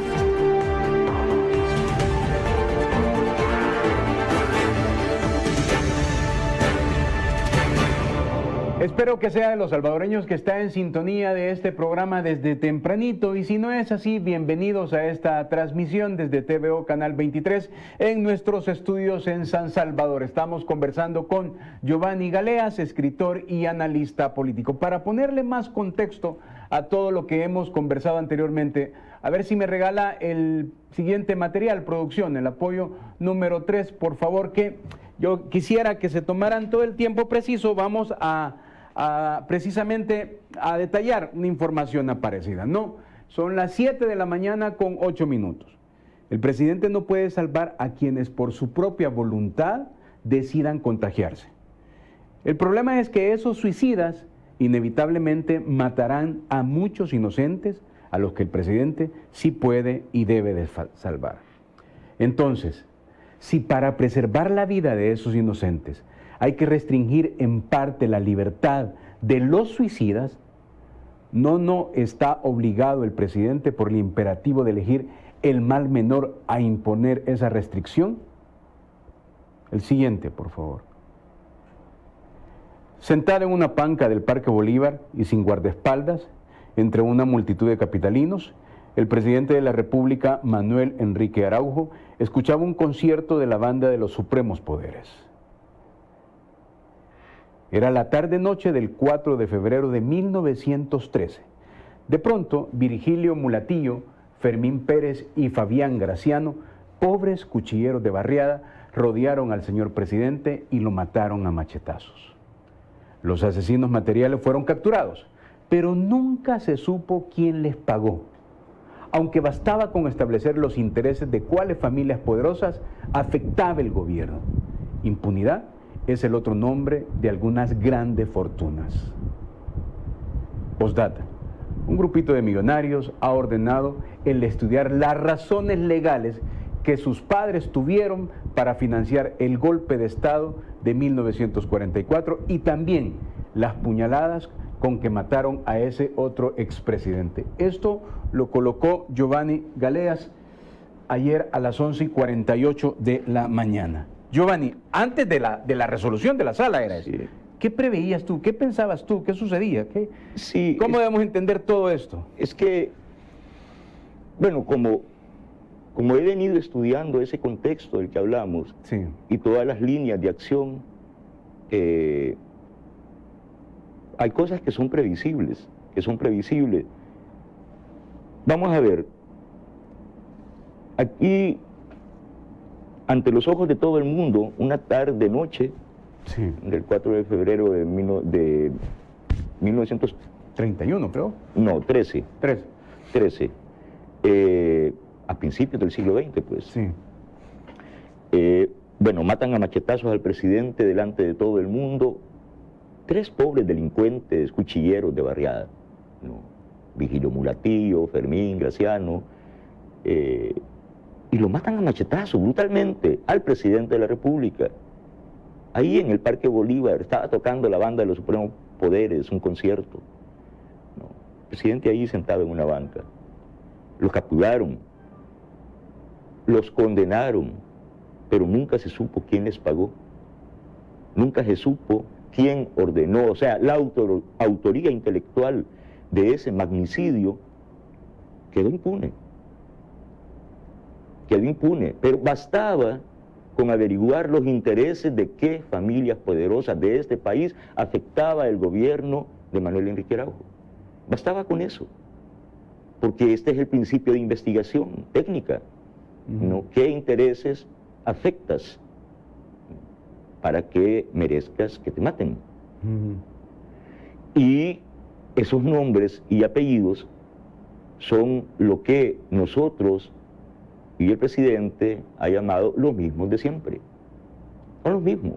Espero que sea de los salvadoreños que está en sintonía de este programa desde tempranito, y si no es así, bienvenidos a esta transmisión desde TVO Canal 23 en nuestros estudios en San Salvador. Estamos conversando con Giovanni Galeas, escritor y analista político. Para ponerle más contexto a todo lo que hemos conversado anteriormente, a ver si me regala el siguiente material, producción, el apoyo número 3, por favor, que yo quisiera que se tomaran todo el tiempo preciso. Vamos precisamente a detallar una información aparecida. No, son las 7 de la mañana con 8 minutos. El presidente no puede salvar a quienes por su propia voluntad decidan contagiarse. El problema es que esos suicidas inevitablemente matarán a muchos inocentes a los que el presidente sí puede y debe de salvar. Entonces, si para preservar la vida de esos inocentes hay que restringir en parte la libertad de los suicidas, no está obligado el presidente por el imperativo de elegir el mal menor a imponer esa restricción. El siguiente, por favor. Sentado en una banca del Parque Bolívar y sin guardaespaldas, entre una multitud de capitalinos, el presidente de la República, Manuel Enrique Araujo, escuchaba un concierto de la banda de los Supremos Poderes. Era la tarde-noche del 4 de febrero de 1913. De pronto, Virgilio Mulatillo, Fermín Pérez y Fabián Graciano, pobres cuchilleros de barriada, rodearon al señor presidente y lo mataron a machetazos. Los asesinos materiales fueron capturados, pero nunca se supo quién les pagó. Aunque bastaba con establecer los intereses de cuáles familias poderosas afectaba el gobierno. Impunidad es el otro nombre de algunas grandes fortunas. Postdata. Un grupito de millonarios ha ordenado el estudiar las razones legales que sus padres tuvieron para financiar el golpe de Estado de 1944 y también las puñaladas con que mataron a ese otro expresidente. Esto lo colocó Giovanni Galeas ayer a las 11:48 de la mañana. Giovanni, antes de la resolución de la sala era eso. Sí. ¿Qué preveías tú? ¿Qué pensabas tú? ¿Qué sucedía? ¿Cómo debemos entender todo esto? Es que, bueno, como he venido estudiando ese contexto del que hablamos, sí, y todas las líneas de acción, hay cosas que son previsibles, Vamos a ver, Aquí, ante los ojos de todo el mundo, una tarde-noche del 4 de febrero de 1931, creo. No, 13. 13. 13. A principios del siglo XX, pues. Sí. Bueno, matan a machetazos al presidente delante de todo el mundo. 3 pobres delincuentes, cuchilleros de barriada, ¿no? Vigilio Mulatillo, Fermín, Graciano, y lo matan a machetazos brutalmente al presidente de la República. Ahí en el Parque Bolívar estaba tocando la banda de los Supremos Poderes, un concierto, ¿no? El presidente ahí sentado en una banca. Los capturaron, los condenaron, pero nunca se supo quién les pagó. Nunca se supo quién ordenó, o sea, la autoría intelectual de ese magnicidio quedó impune. Quedó impune, pero bastaba con averiguar los intereses de qué familias poderosas de este país afectaba el gobierno de Manuel Enrique Araujo. Bastaba con eso, porque este es el principio de investigación técnica, ¿no? ¿Qué intereses afectas para que merezcas que te maten? Y esos nombres y apellidos son lo que nosotros y el presidente ha llamado los mismos de siempre. Son los mismos.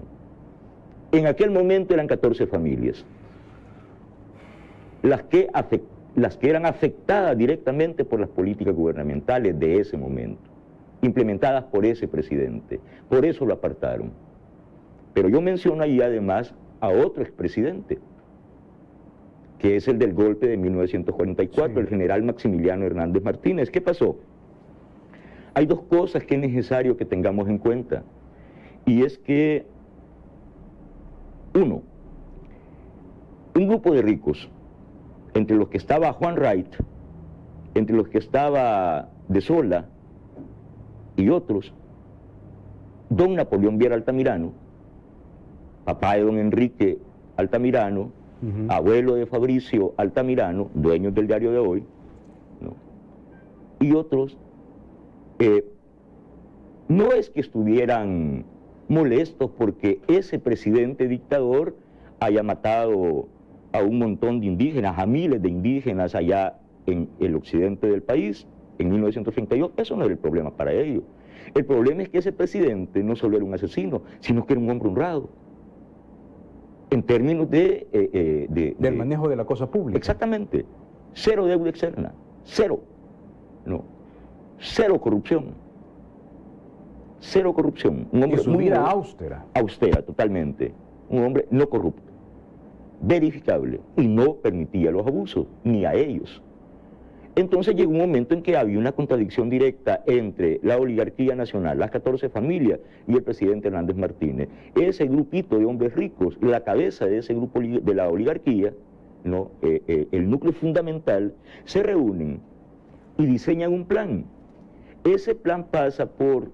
En aquel momento eran 14 familias, las que eran afectadas directamente por las políticas gubernamentales de ese momento, implementadas por ese presidente. Por eso lo apartaron. Pero yo menciono ahí además a otro expresidente, que es el del golpe de 1944, el general Maximiliano Hernández Martínez. ¿Qué pasó? Hay 2 cosas que es necesario que tengamos en cuenta, y es que, uno, un grupo de ricos, entre los que estaba Juan Wright, entre los que estaba De Sola y otros, don Napoleón Viera Altamirano, papá de don Enrique Altamirano, abuelo de Fabricio Altamirano, dueños del Diario de Hoy, ¿no? Y otros, no es que estuvieran molestos porque ese presidente dictador haya matado a un montón de indígenas, a miles de indígenas allá en el occidente del país, en 1932, eso no era el problema para ellos. El problema es que ese presidente no solo era un asesino, sino que era un hombre honrado, en términos del manejo de la cosa pública. Exactamente. 0 deuda externa, 0. No. 0 corrupción. 0 corrupción. Un hombre y su vida austera. Austera, totalmente. Un hombre no corrupto, verificable, y no permitía los abusos, ni a ellos. Entonces llegó un momento en que había una contradicción directa entre la oligarquía nacional, las 14 familias, y el presidente Hernández Martínez. Ese grupito de hombres ricos, la cabeza de ese grupo de la oligarquía, ¿no? El núcleo fundamental, se reúnen y diseñan un plan. Ese plan pasa por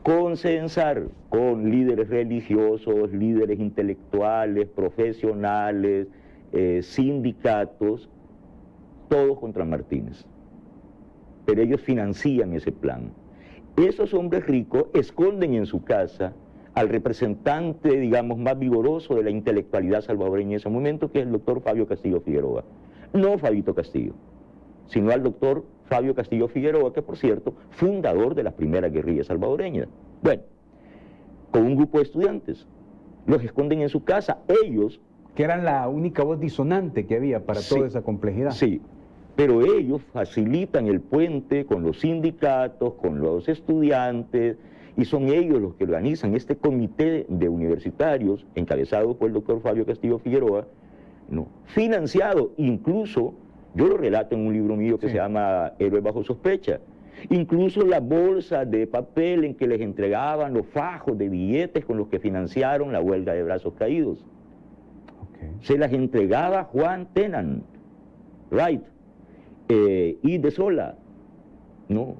consensar con líderes religiosos, líderes intelectuales, profesionales, sindicatos, todos contra Martínez. Pero ellos financian ese plan. Esos hombres ricos esconden en su casa al representante, digamos, más vigoroso de la intelectualidad salvadoreña en ese momento, que es el doctor Fabio Castillo Figueroa. No Fabito Castillo, sino al doctor Fabio Castillo Figueroa, que por cierto, fundador de las primeras guerrillas salvadoreñas. Bueno, con un grupo de estudiantes, los esconden en su casa, ellos... Que eran la única voz disonante que había para toda esa complejidad. Sí, pero ellos facilitan el puente con los sindicatos, con los estudiantes, y son ellos los que organizan este comité de universitarios, encabezado por el doctor Fabio Castillo Figueroa, ¿no? Financiado incluso, yo lo relato en un libro mío que se llama Héroes bajo sospecha, incluso la bolsa de papel en que les entregaban los fajos de billetes con los que financiaron la huelga de brazos caídos. Se las entregaba Juan Tennant, Wright, y De Sola, ¿no?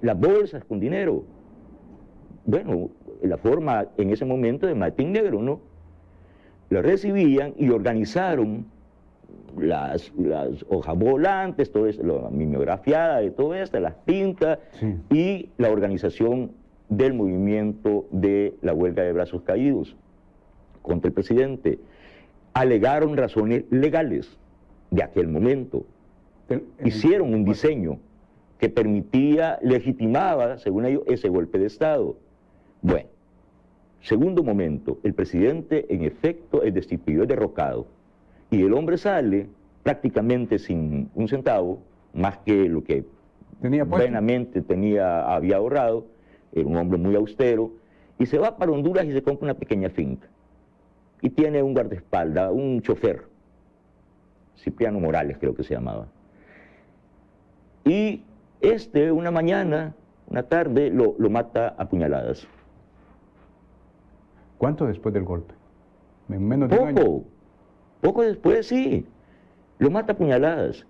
Las bolsas con dinero. Bueno, la forma en ese momento de Martín Negro, ¿no? Las recibían y organizaron las hojas volantes, todo esto, la mimeografiada de todo esto, las tintas, Sí. y la organización del movimiento de la huelga de brazos caídos contra el presidente. Alegaron razones legales de aquel momento. Hicieron un diseño que permitía, legitimaba, según ellos, ese golpe de Estado. Bueno, segundo momento, el presidente en efecto es destituido, es derrocado, y el hombre sale prácticamente sin un centavo, más que lo que buenamente había ahorrado. Era un hombre muy austero, y se va para Honduras y se compra una pequeña finca. Y tiene un guardaespaldas, un chofer, Cipriano Morales creo que se llamaba. Y una mañana, una tarde, lo mata a puñaladas. ¿Cuánto después del golpe? En menos de un año. Poco después, sí. Lo mata a puñaladas.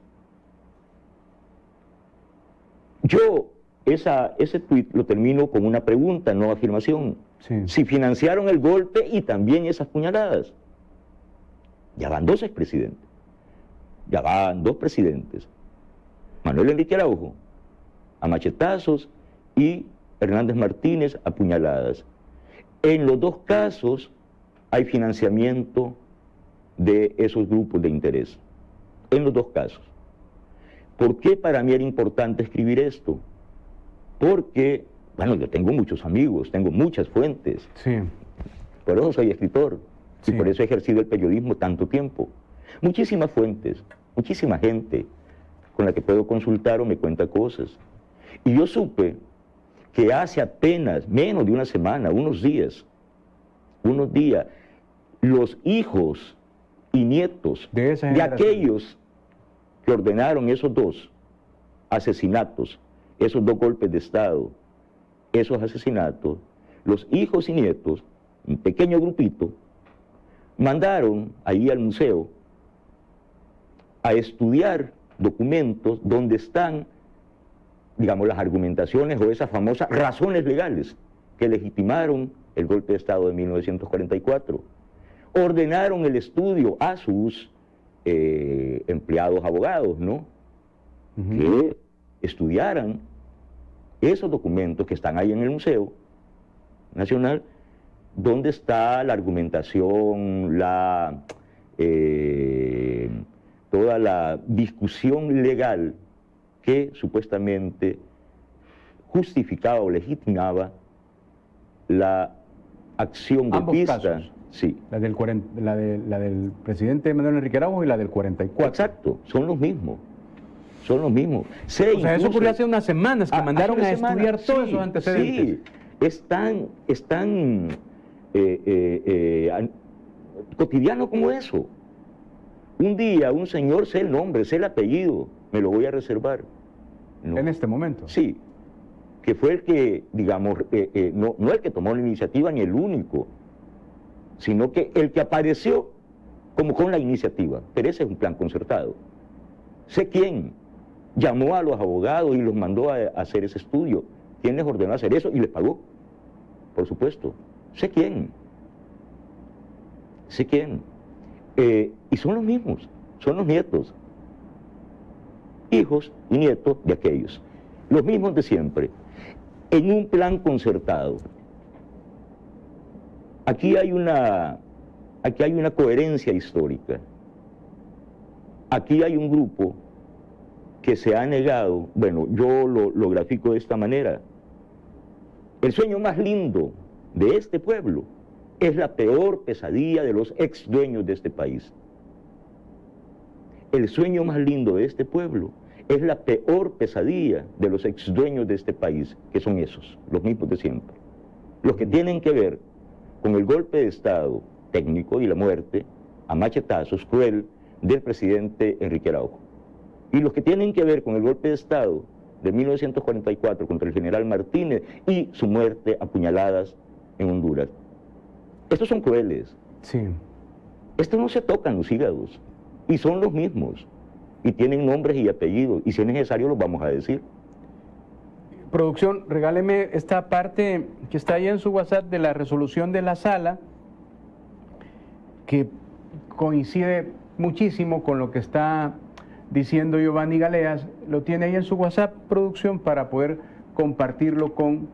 Yo ese tuit lo termino con una pregunta, no afirmación. Sí. Si financiaron el golpe y también esas puñaladas. Ya van dos expresidentes. Ya van dos presidentes. Manuel Enrique Araujo, a machetazos, y Hernández Martínez, a puñaladas. En los dos casos hay financiamiento de esos grupos de interés. En los dos casos. ¿Por qué para mí era importante escribir esto? Porque, bueno, yo tengo muchos amigos, tengo muchas fuentes. Sí. Por eso soy escritor. Sí. Y por eso he ejercido el periodismo tanto tiempo. Muchísimas fuentes, muchísima gente con la que puedo consultar o me cuenta cosas. Y yo supe que hace apenas menos de una semana, unos días, los hijos y nietos de aquellos que ordenaron esos dos asesinatos, esos dos golpes de Estado, esos asesinatos, los hijos y nietos, un pequeño grupito, mandaron ahí al museo a estudiar documentos donde están, digamos, las argumentaciones o esas famosas razones legales que legitimaron el golpe de Estado de 1944. Ordenaron el estudio a sus empleados abogados, ¿no? Que estudiaran esos documentos que están ahí en el Museo Nacional, donde está la argumentación, toda la discusión legal que supuestamente justificaba o legitimaba la acción golpista. Ambos casos. Sí. La del presidente Manuel Enrique Araujo y la del 44. Exacto, son los mismos. Son los mismos. O sea, eso ocurrió hace unas semanas que mandaron a estudiar todos esos antecedentes. Sí, es tan cotidiano como eso. Un día un señor, sé el nombre, sé el apellido, me lo voy a reservar. No. En este momento. Sí, que fue el que, digamos, no el que tomó la iniciativa ni el único, sino que el que apareció como con la iniciativa. Pero ese es un plan concertado. Sé quién llamó a los abogados y los mandó a hacer ese estudio. ¿Quién les ordenó hacer eso? Y les pagó, por supuesto. Sé quién. Sé quién. Y son los mismos, son los nietos. Hijos y nietos de aquellos. Los mismos de siempre. En un plan concertado. Aquí hay una coherencia histórica. Aquí hay un grupo que se ha negado, bueno, yo lo grafico de esta manera. El sueño más lindo de este pueblo es la peor pesadilla de los ex dueños de este país. El sueño más lindo de este pueblo es la peor pesadilla de los ex dueños de este país, que son esos, los mismos de siempre. Los que tienen que ver con el golpe de Estado técnico y la muerte a machetazos cruel del presidente Enrique Araujo. Y los que tienen que ver con el golpe de Estado de 1944 contra el general Martínez y su muerte a puñaladas en Honduras. Estos son crueles. Sí. Estos no se tocan los hígados. Y son los mismos. Y tienen nombres y apellidos. Y si es necesario los vamos a decir. Producción, regáleme esta parte que está ahí en su WhatsApp de la resolución de la sala, que coincide muchísimo con lo que está diciendo Giovanni Galeas. Lo tiene ahí en su WhatsApp, producción, para poder compartirlo con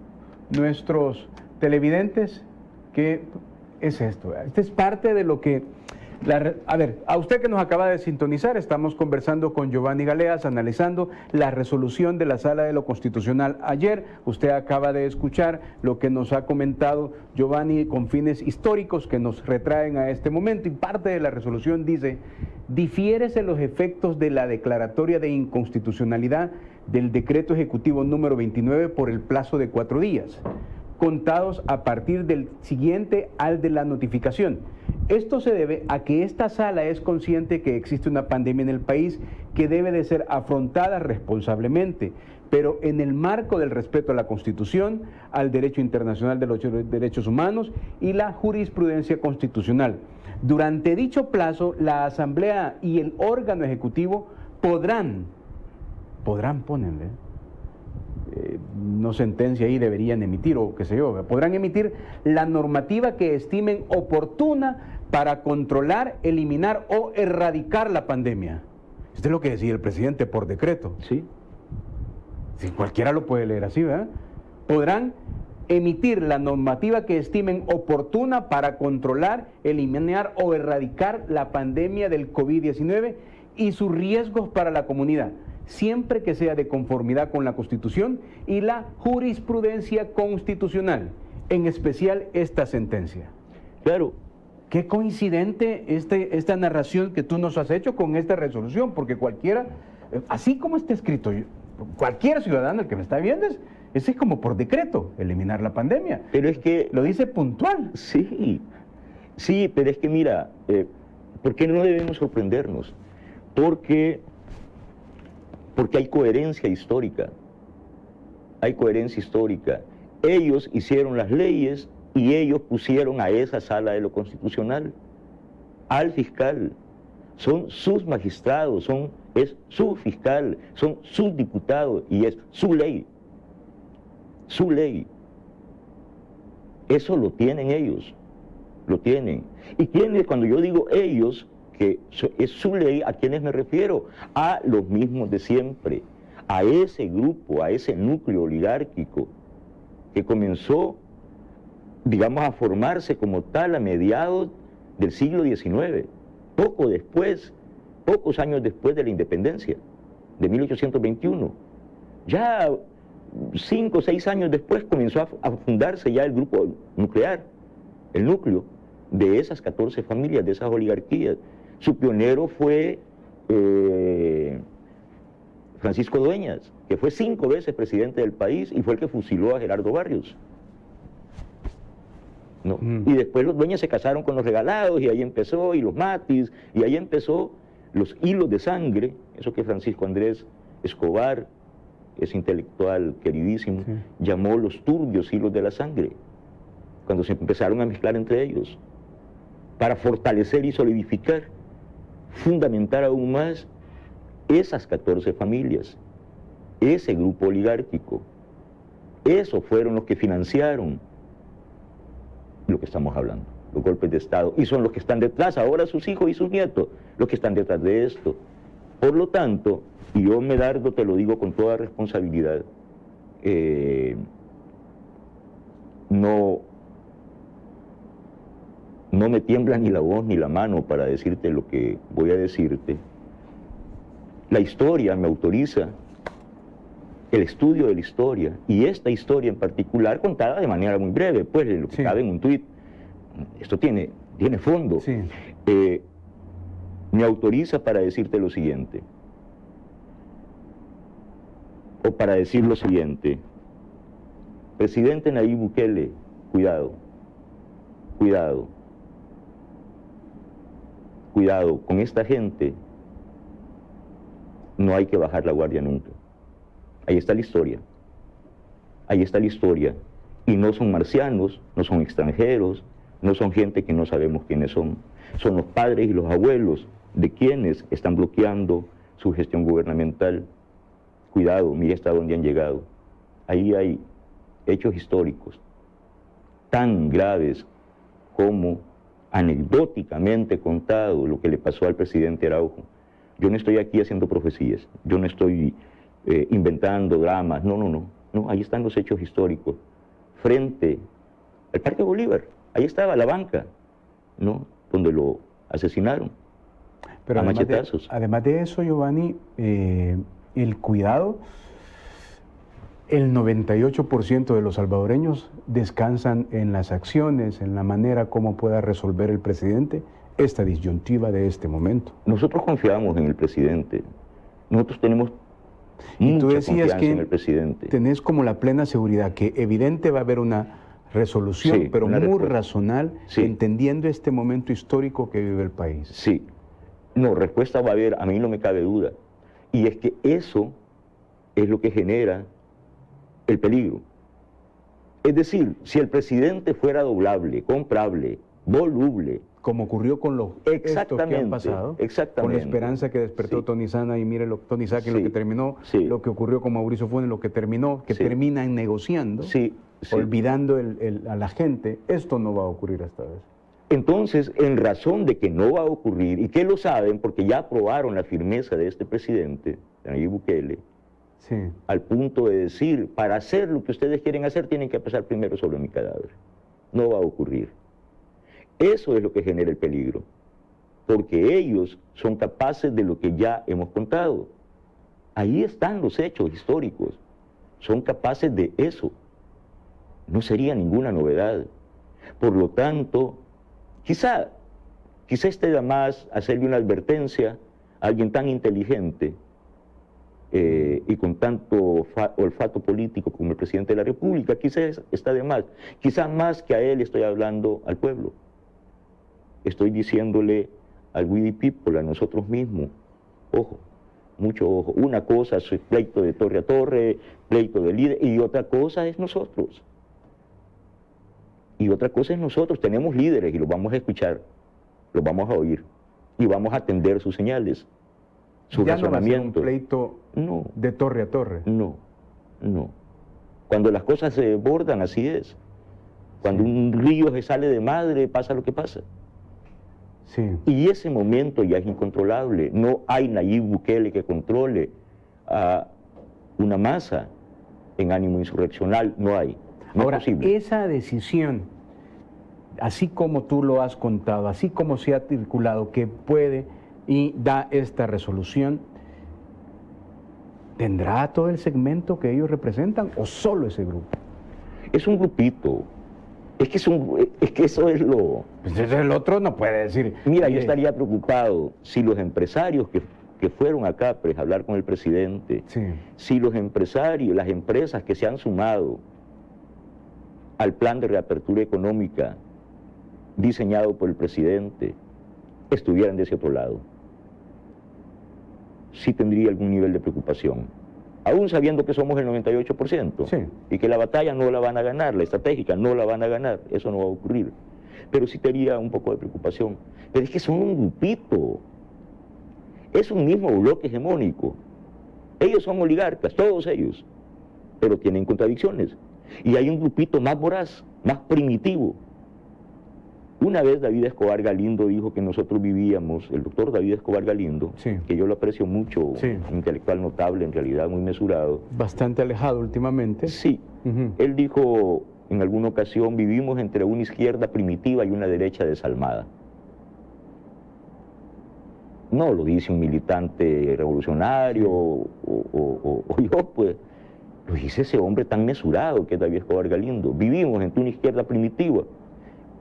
nuestros televidentes. ¿Qué es esto? Este es parte de lo que... A ver, a usted que nos acaba de sintonizar, estamos conversando con Giovanni Galeas, analizando la resolución de la Sala de lo Constitucional ayer. Usted acaba de escuchar lo que nos ha comentado Giovanni con fines históricos que nos retraen a este momento, y parte de la resolución dice: difiérese los efectos de la declaratoria de inconstitucionalidad del decreto ejecutivo número 29 por el plazo de 4 días, contados a partir del siguiente al de la notificación. Esto se debe a que esta sala es consciente que existe una pandemia en el país que debe de ser afrontada responsablemente, pero en el marco del respeto a la Constitución, al derecho internacional de los derechos humanos y la jurisprudencia constitucional. Durante dicho plazo, la Asamblea y el órgano ejecutivo podrán pónganle, no sentencia ahí, deberían emitir, o qué sé yo, podrán emitir la normativa que estimen oportuna para controlar, eliminar o erradicar la pandemia. Esto es lo que decía el presidente por decreto. Sí. Si cualquiera lo puede leer así, ¿verdad? Podrán emitir la normativa que estimen oportuna para controlar, eliminar o erradicar la pandemia del COVID-19 y sus riesgos para la comunidad, siempre que sea de conformidad con la Constitución y la jurisprudencia constitucional, en especial esta sentencia. Claro. Qué coincidente esta narración que tú nos has hecho con esta resolución, porque cualquiera, así como está escrito, cualquier ciudadano el que me está viendo, ese es como por decreto, eliminar la pandemia. Pero es que... Lo dice puntual. Sí, sí, pero es que mira, ¿por qué no debemos sorprendernos? Porque hay coherencia histórica. Hay coherencia histórica. Ellos hicieron las leyes y ellos pusieron a esa Sala de lo Constitucional, al fiscal. Son sus magistrados, es su fiscal, son sus diputados y es su ley. Su ley. Eso lo tienen ellos, lo tienen. ¿Y quiénes? Cuando yo digo ellos, que es su ley, ¿a quiénes me refiero? A los mismos de siempre, a ese grupo, a ese núcleo oligárquico que comenzó, digamos, a formarse como tal a mediados del siglo XIX, poco después, pocos años después de la independencia, de 1821. Ya 5 o 6 años después comenzó a fundarse ya el grupo nuclear, el núcleo de esas 14 familias, de esas oligarquías. Su pionero fue Francisco Dueñas, que fue 5 veces presidente del país y fue el que fusiló a Gerardo Barrios. ¿No? Y después los Dueñas se casaron con los Regalados y ahí empezó, y los Matis, y ahí empezó los hilos de sangre, eso que Francisco Andrés Escobar, ese intelectual queridísimo, sí, llamó los turbios hilos de la sangre, cuando se empezaron a mezclar entre ellos, para fortalecer y solidificar, fundamentar aún más esas 14 familias, ese grupo oligárquico. Esos fueron los que financiaron lo que estamos hablando, los golpes de Estado, y son los que están detrás, ahora sus hijos y sus nietos, los que están detrás de esto. Por lo tanto, y yo, Medardo, te lo digo con toda responsabilidad, no me tiembla ni la voz ni la mano para decirte lo que voy a decirte. La historia me autoriza el estudio de la historia, y esta historia en particular contada de manera muy breve, pues lo que cabe en un tuit. Esto tiene fondo. Sí. Me autoriza para decirte lo siguiente, o para decir lo siguiente: presidente Nayib Bukele, cuidado, cuidado, cuidado, con esta gente no hay que bajar la guardia nunca. Ahí está la historia, ahí está la historia, y no son marcianos, no son extranjeros, no son gente que no sabemos quiénes son los padres y los abuelos de quienes están bloqueando su gestión gubernamental. Cuidado, mire hasta dónde han llegado. Ahí hay hechos históricos tan graves como anecdóticamente contado lo que le pasó al presidente Araujo. Yo no estoy aquí haciendo profecías, yo no estoy inventando dramas, no, ahí están los hechos históricos. Frente al Parque Bolívar, ahí estaba la banca, ¿no?, donde lo asesinaron. Pero a machetazos. Además de eso, Giovanni, el cuidado, el 98% de los salvadoreños descansan en las acciones, en la manera como pueda resolver el presidente esta disyuntiva de este momento. Nosotros confiamos en el presidente, nosotros tenemos y tú mucha decías confianza que en el presidente. Tenés como la plena seguridad que evidente va a haber una resolución, Sí, pero una muy respuesta. razonable, Sí. entendiendo este momento histórico que vive el país. Sí, no, respuesta va a haber, a mí no me cabe duda. Y es que eso es lo que genera el peligro. Es decir, si el presidente fuera doblable, comprable, voluble, como ocurrió con los estos que han pasado, con la esperanza que despertó Sí. Tony Sana, y mire Tony Saque Sí. lo que terminó, Sí. lo que ocurrió con Mauricio Funes, lo que terminó, que Sí. terminan negociando, sí, sí. olvidando a la gente. Esto no va a ocurrir esta vez. Entonces, en razón de que no va a ocurrir, y que lo saben porque ya aprobaron la firmeza de este presidente, Nayib Bukele, Sí. al punto de decir, para hacer lo que ustedes quieren hacer, tienen que pasar primero sobre mi cadáver. No va a ocurrir. Eso es lo que genera el peligro, porque ellos son capaces de lo que ya hemos contado. Ahí están los hechos históricos, son capaces de eso. No sería ninguna novedad. Por lo tanto, quizá esté de más hacerle una advertencia a alguien tan inteligente y con tanto olfato político como el presidente de la República, quizás está de más. Quizás más que a él estoy hablando al pueblo. Estoy diciéndole al we the people, a nosotros mismos, ojo, mucho ojo. Una cosa es el pleito de torre a torre, pleito de líder, y otra cosa es nosotros. Y otra cosa es nosotros, tenemos líderes y los vamos a escuchar, los vamos a oír, y vamos a atender sus señales, su Ya no va a ser un razonamiento. pleito No, de torre a torre. no. Cuando las cosas se desbordan, así es. Cuando un río se sale de madre, pasa lo que pasa. Sí. Y ese momento ya es incontrolable. No hay Nayib Bukele que controle a una masa en ánimo insurreccional. No hay. No Ahora, es posible. esa decisión, así como tú lo has contado, así como se ha articulado que puede y da esta resolución, ¿tendrá todo el segmento que ellos representan o solo ese grupo? Es un grupito. Es que eso es lo... Pues el otro no puede decir... Mira, yo estaría preocupado si los empresarios que fueron a Capres a hablar con el presidente, Sí. si los empresarios, las empresas que se han sumado al plan de reapertura económica diseñado por el presidente, estuvieran de ese otro lado. Sí tendría algún nivel de preocupación, aún sabiendo que somos el 98%, Sí. y que la batalla no la van a ganar, la estratégica no la van a ganar, eso no va a ocurrir. Pero sí tendría un poco de preocupación. Pero es que son un grupito, es un mismo bloque hegemónico. Ellos son oligarcas, todos ellos, pero tienen contradicciones. Y hay un grupito más voraz, más primitivo. Una vez David Escobar Galindo dijo que nosotros vivíamos, el doctor David Escobar Galindo, Sí. que yo lo aprecio mucho, Sí. un intelectual notable, en realidad muy mesurado. Bastante alejado últimamente. Sí, Ujú. él dijo en alguna ocasión, vivimos entre una izquierda primitiva y una derecha desalmada. No lo dice un militante revolucionario o yo, pues, lo dice ese hombre tan mesurado que es David Escobar Galindo. Vivimos entre una izquierda primitiva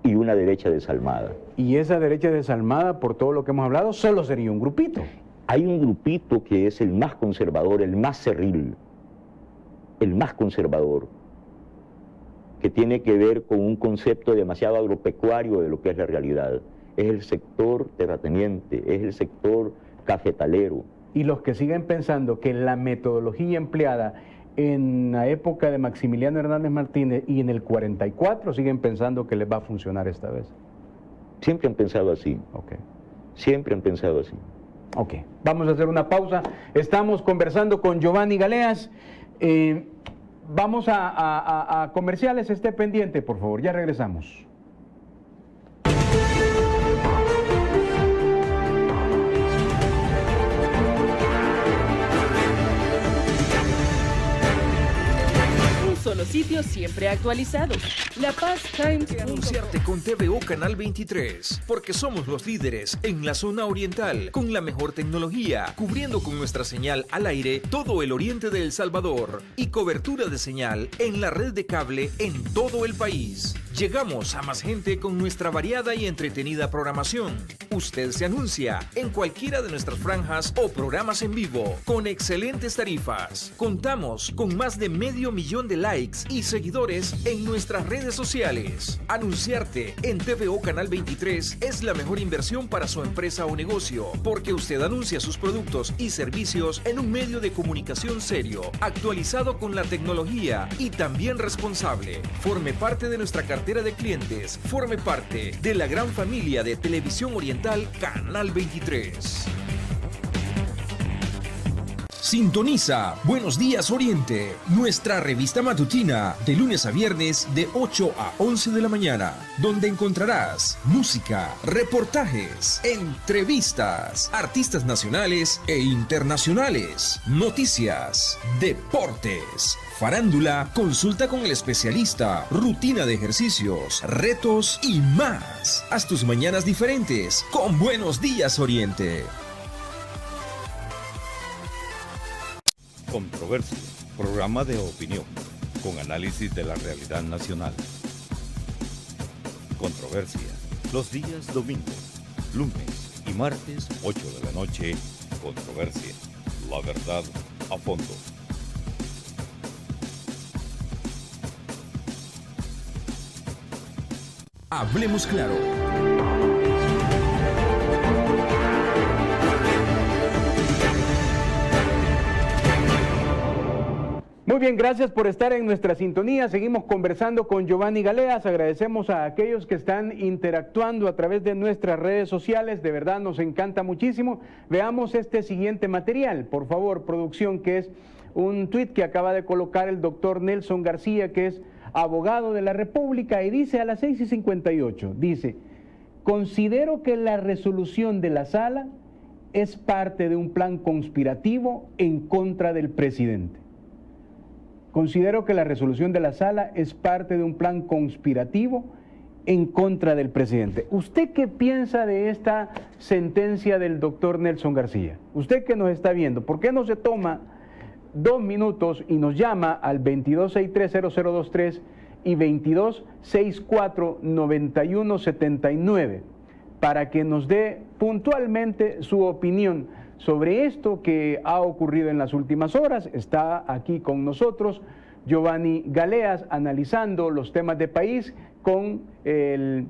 y una derecha desalmada. Y esa derecha desalmada, por todo lo que hemos hablado, solo sería un grupito. Hay un grupito que es el más conservador, el más cerril, el más conservador, que tiene que ver con un concepto demasiado agropecuario de lo que es la realidad. Es el sector terrateniente, es el sector cafetalero. Y los que siguen pensando que la metodología empleada en la época de Maximiliano Hernández Martínez y en el 44 siguen pensando que les va a funcionar esta vez. Siempre han pensado así, Ok. siempre han pensado así. Ok, vamos a hacer una pausa. Estamos conversando con Giovanni Galeas. Vamos a comerciales, esté pendiente, por favor. Ya regresamos. solo sitio siempre actualizado. lapaztimes.com. Anunciarte con TVO Canal 23, porque somos los líderes en la zona oriental, con la mejor tecnología, cubriendo con nuestra señal al aire todo el oriente de El Salvador y cobertura de señal en la red de cable en todo el país. Llegamos a más gente con nuestra variada y entretenida programación. Usted se anuncia en cualquiera de nuestras franjas o programas en vivo con excelentes tarifas. Contamos con más de 500,000 de likes y seguidores en nuestras redes sociales. Anunciarte en TVO Canal 23 es la mejor inversión para su empresa o negocio, porque usted anuncia sus productos y servicios en un medio de comunicación serio, actualizado con la tecnología y también responsable. Forme parte de nuestra cartera de clientes. Forme parte de la gran familia de Televisión Oriental Canal 23. Sintoniza Buenos Días Oriente, nuestra revista matutina de lunes a viernes de 8 a 11 de la mañana, donde encontrarás música, reportajes, entrevistas, artistas nacionales e internacionales, noticias, deportes, farándula, consulta con el especialista, rutina de ejercicios, retos y más. Haz tus mañanas diferentes con Buenos Días Oriente. Controversia, programa de opinión, con análisis de la realidad nacional. Controversia, los días domingos, lunes y martes, 8 de la noche. Controversia, la verdad a fondo. Hablemos claro. Muy bien, gracias por estar en nuestra sintonía. Seguimos conversando con Giovanni Galeas. Agradecemos a aquellos que están interactuando a través de nuestras redes sociales. De verdad nos encanta muchísimo. Veamos este siguiente material, por favor, producción, que es un tuit que acaba de colocar el doctor Nelson García, que es abogado de la República, y dice a las 6:58, dice: considero que la resolución de la sala es parte de un plan conspirativo en contra del presidente. Considero que la resolución de la sala es parte de un plan conspirativo en contra del presidente. ¿Usted qué piensa de esta sentencia del doctor Nelson García? Usted que nos está viendo, ¿por qué no se toma 2 minutos y nos llama al 2263-0023 y 2264-9179 para que nos dé puntualmente su opinión sobre esto que ha ocurrido en las últimas horas? Está aquí con nosotros Giovanni Galeas analizando los temas de país con el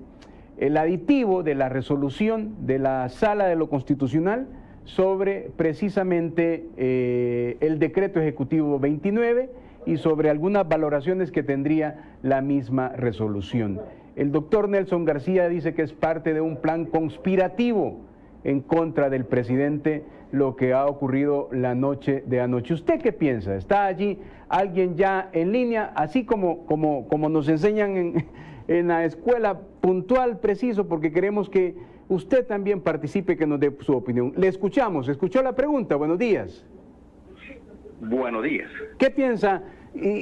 aditivo de la resolución de la Sala de lo Constitucional sobre precisamente el decreto ejecutivo 29 y sobre algunas valoraciones que tendría la misma resolución. El doctor Nelson García dice que es parte de un plan conspirativo en contra del presidente lo que ha ocurrido la noche de anoche. ¿Usted qué piensa? ¿Está allí alguien ya en línea, así como nos enseñan en la escuela, puntual, preciso, porque queremos que usted también participe, que nos dé su opinión? Le escuchamos. ¿Escuchó la pregunta? Buenos días. Buenos días. ¿Qué piensa?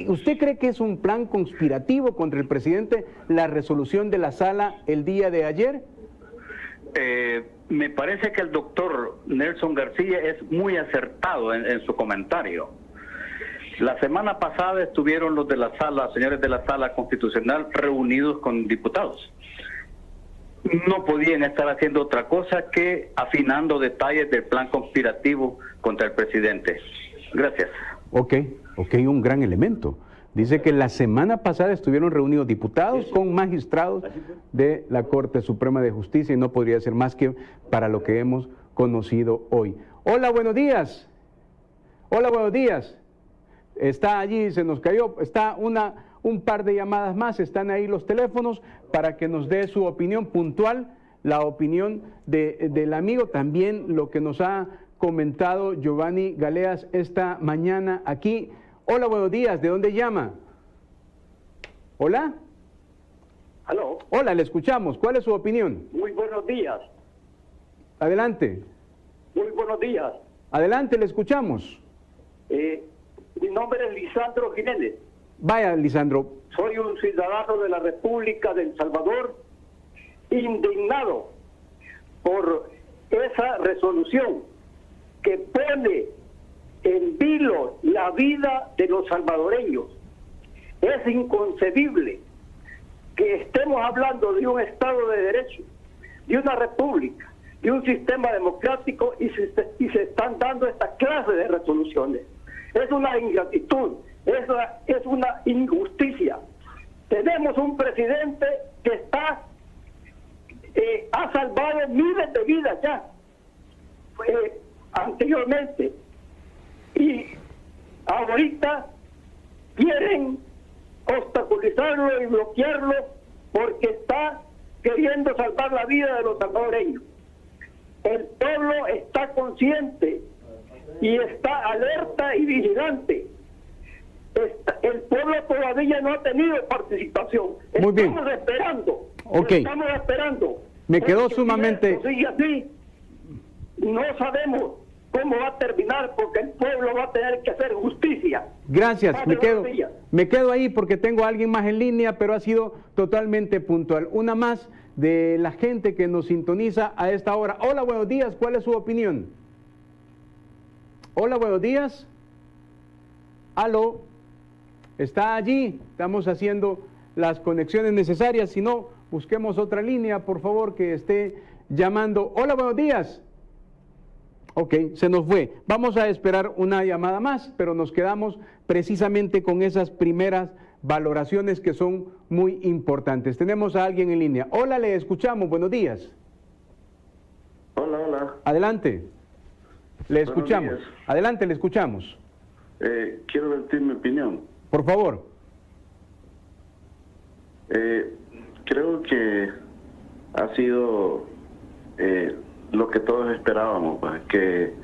¿Usted cree que es un plan conspirativo contra el presidente la resolución de la sala el día de ayer? Me parece que el doctor Nelson García es muy acertado en su comentario. La semana pasada estuvieron los de la sala, señores de la sala constitucional, reunidos con diputados. No podían estar haciendo otra cosa que afinando detalles del plan conspirativo contra el presidente. Gracias. Ok, un gran elemento. Dice que la semana pasada estuvieron reunidos diputados con magistrados de la Corte Suprema de Justicia y no podría ser más que para lo que hemos conocido hoy. Hola, buenos días. Hola, buenos días. Está allí, se nos cayó, está un par de llamadas más, están ahí los teléfonos para que nos dé su opinión puntual, la opinión del amigo, también lo que nos ha comentado Giovanni Galeas esta mañana aquí. Hola, buenos días. ¿De dónde llama? Hola. Aló. Hola, le escuchamos. ¿Cuál es su opinión? Muy buenos días. Adelante. Muy buenos días. Adelante, le escuchamos. Mi nombre es Lisandro Jiménez. Vaya, Lisandro. Soy un ciudadano de la República de El Salvador, indignado por esa resolución que pone en vilo la vida de los salvadoreños. Es inconcebible que estemos hablando de un Estado de Derecho, de una república, de un sistema democrático y se están dando esta clase de resoluciones. Es una ingratitud, es una injusticia. Tenemos un presidente que ha salvado miles de vidas ya anteriormente, y ahorita quieren obstaculizarlo y bloquearlo porque está queriendo salvar la vida de los salvadoreños. El pueblo está consciente y está alerta y vigilante. El pueblo todavía no ha tenido participación. Muy bien. Estamos esperando. Ok. Estamos esperando. Me quedó Porque sumamente... si esto sigue así, no sabemos cómo va a terminar, porque el pueblo va a tener que hacer justicia. Gracias, Padre, me quedo ahí porque tengo a alguien más en línea, pero ha sido totalmente puntual. Una más de la gente que nos sintoniza a esta hora. Hola, buenos días, ¿cuál es su opinión? Hola, buenos días. Aló, está allí, estamos haciendo las conexiones necesarias, si no, busquemos otra línea, por favor, que esté llamando. Hola, buenos días. Ok, se nos fue. Vamos a esperar una llamada más, pero nos quedamos precisamente con esas primeras valoraciones que son muy importantes. Tenemos a alguien en línea. Hola, le escuchamos. Buenos días. Hola, hola. Adelante. Le escuchamos. Buenos días. Adelante, le escuchamos. Quiero vertir mi opinión. Por favor. Creo que ha sido lo que todos esperábamos, pues, que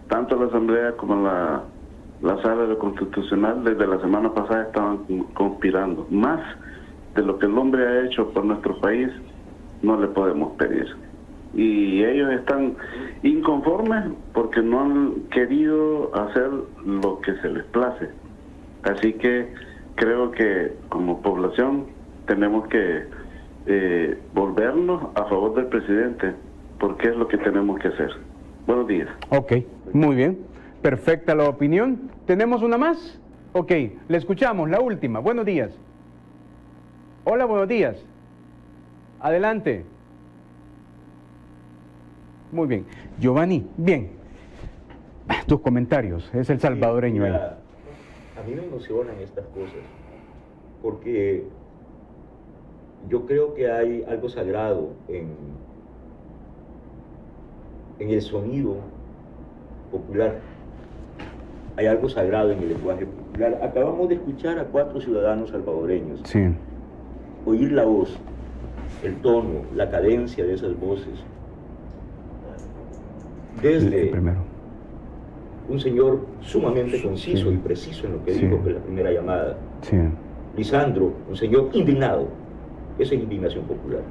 tanto la Asamblea como la Sala de lo Constitucional desde la semana pasada estaban conspirando. Más de lo que el hombre ha hecho por nuestro país, no le podemos pedir. Y ellos están inconformes porque no han querido hacer lo que se les place. Así que creo que como población tenemos que volvernos a favor del presidente, porque es lo que tenemos que hacer. Buenos días. Ok, muy bien. Perfecta la opinión. ¿Tenemos una más? Ok, le escuchamos, la última. Buenos días. Hola, buenos días. Adelante. Muy bien. Giovanni, bien. Tus comentarios, es el salvadoreño. Mira, a mí me emocionan estas cosas, porque yo creo que hay algo sagrado en el sonido popular. Hay algo sagrado en el lenguaje popular. Acabamos de escuchar a 4 ciudadanos salvadoreños. Sí. Oír la voz, el tono, la cadencia de esas voces. Desde un señor sumamente conciso y preciso en lo que dijo en la primera llamada. Sí. Lisandro, un señor indignado. Esa es indignación popular.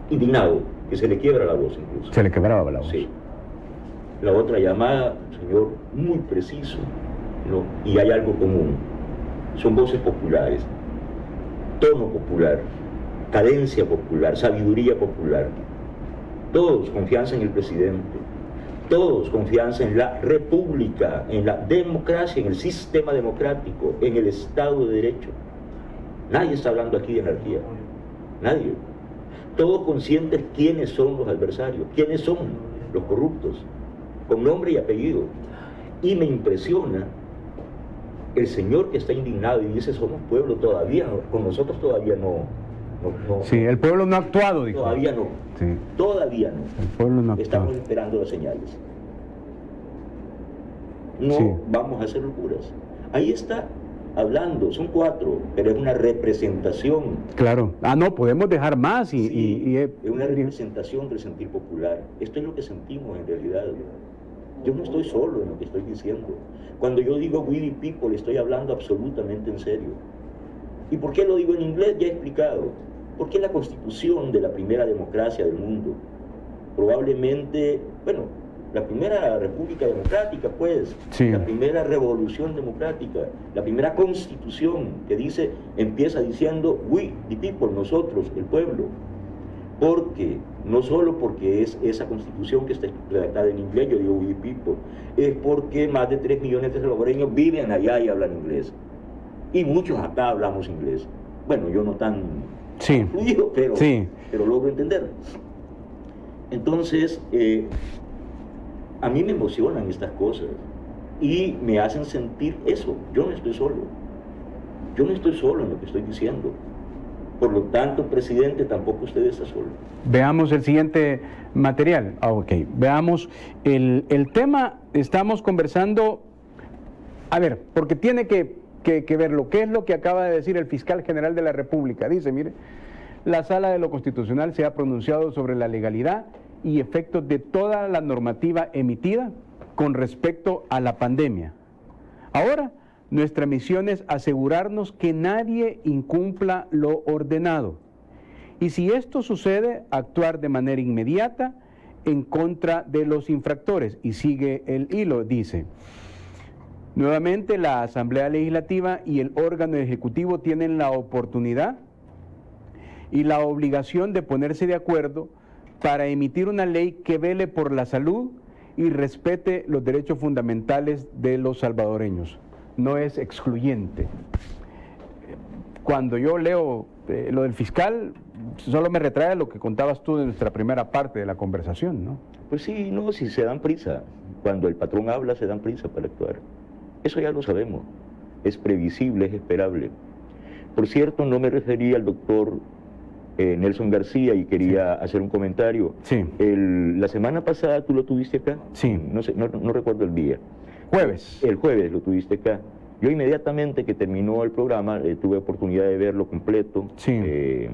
Indignado, que se le quiebra la voz incluso. Se le quebraba la voz. Sí. La otra llamada, un señor muy preciso, ¿no? Y hay algo común. Son voces populares, tono popular, cadencia popular, sabiduría popular. Todos confianza en el presidente, todos confianza en la república, en la democracia, en el sistema democrático, en el Estado de Derecho. Nadie está hablando aquí de anarquía, nadie. Todos conscientes quiénes son los adversarios, quiénes son los corruptos, con nombre y apellido. Y me impresiona el señor que está indignado y dice: somos pueblo todavía, con nosotros todavía no. Sí, el pueblo no ha actuado, dijo. Todavía no. Sí. Todavía no. El pueblo no ha actuado. Estamos esperando las señales. No Sí. vamos a hacer locuras. Ahí está hablando, son 4, pero es una representación. Claro. Ah, no, podemos dejar más Es una representación del sentir popular. Esto es lo que sentimos en realidad. Yo no estoy solo en lo que estoy diciendo. Cuando yo digo we the people, estoy hablando absolutamente en serio. ¿Y por qué lo digo en inglés? Ya he explicado. Porque es la constitución de la primera democracia del mundo. Probablemente, bueno, la primera república democrática, pues, sí, la primera revolución democrática, la primera constitución que dice, empieza diciendo we, the people, nosotros, el pueblo. Porque, no solo porque es esa constitución que está redactada en inglés, yo digo we, the people, es porque más de 3 millones de salvadoreños viven allá y hablan inglés. Y muchos acá hablamos inglés. Bueno, yo no tan fluido, pero logro entender. Entonces, a mí me emocionan estas cosas y me hacen sentir eso. Yo no estoy solo. Yo no estoy solo en lo que estoy diciendo. Por lo tanto, presidente, tampoco usted está solo. Veamos el siguiente material. Veamos el tema. Estamos conversando, a ver, porque tiene que ver lo que es lo que acaba de decir el fiscal general de la República. Dice, mire, la Sala de lo Constitucional se ha pronunciado sobre la legalidad y efectos de toda la normativa emitida con respecto a la pandemia. Ahora, nuestra misión es asegurarnos que nadie incumpla lo ordenado. Y si esto sucede, actuar de manera inmediata en contra de los infractores. Y sigue el hilo, dice: nuevamente, la Asamblea Legislativa y el órgano ejecutivo tienen la oportunidad y la obligación de ponerse de acuerdo para emitir una ley que vele por la salud y respete los derechos fundamentales de los salvadoreños. No es excluyente. Cuando yo leo lo del fiscal, solo me retrae lo que contabas tú de nuestra primera parte de la conversación, ¿no? Pues sí, no, si se dan prisa. Cuando el patrón habla, se dan prisa para actuar. Eso ya lo sabemos. Es previsible, es esperable. Por cierto, no me refería al doctor Nelson García y quería hacer un comentario. Sí. La semana pasada, ¿tú lo tuviste acá? Sí. No sé, no recuerdo el día. Jueves. El jueves lo tuviste acá. Yo inmediatamente que terminó el programa, tuve oportunidad de verlo completo,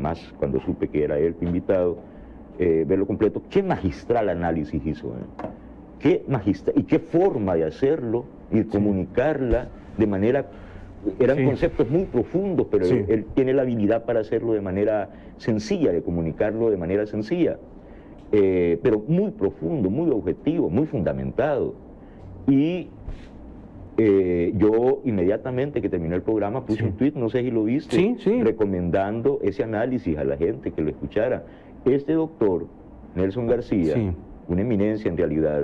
más cuando supe que era él invitado, verlo completo. Qué magistral análisis hizo, qué magistral, y qué forma de hacerlo y comunicarla de manera... Eran conceptos muy profundos, pero él tiene la habilidad para hacerlo de manera sencilla, de comunicarlo de manera sencilla, pero muy profundo, muy objetivo, muy fundamentado. Y yo inmediatamente que terminó el programa puse un tweet, no sé si lo viste, recomendando ese análisis a la gente que lo escuchara. Este doctor, Nelson García, una eminencia en realidad,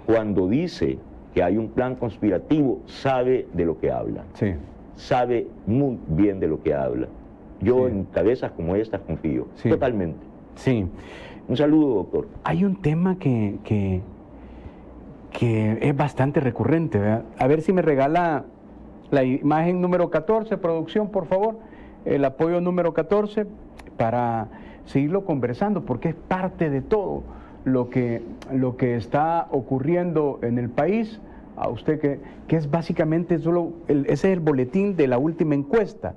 cuando dice que hay un plan conspirativo, sabe de lo que habla. Sabe muy bien de lo que habla. Yo en cabezas como estas confío, totalmente. Un saludo, doctor. Hay un tema que es bastante recurrente, ¿verdad? A ver si me regala la imagen número 14, producción, por favor, el apoyo número 14, para seguirlo conversando, porque es parte de todo lo que está ocurriendo en el país. A usted que es básicamente solo, ese es el boletín de la última encuesta.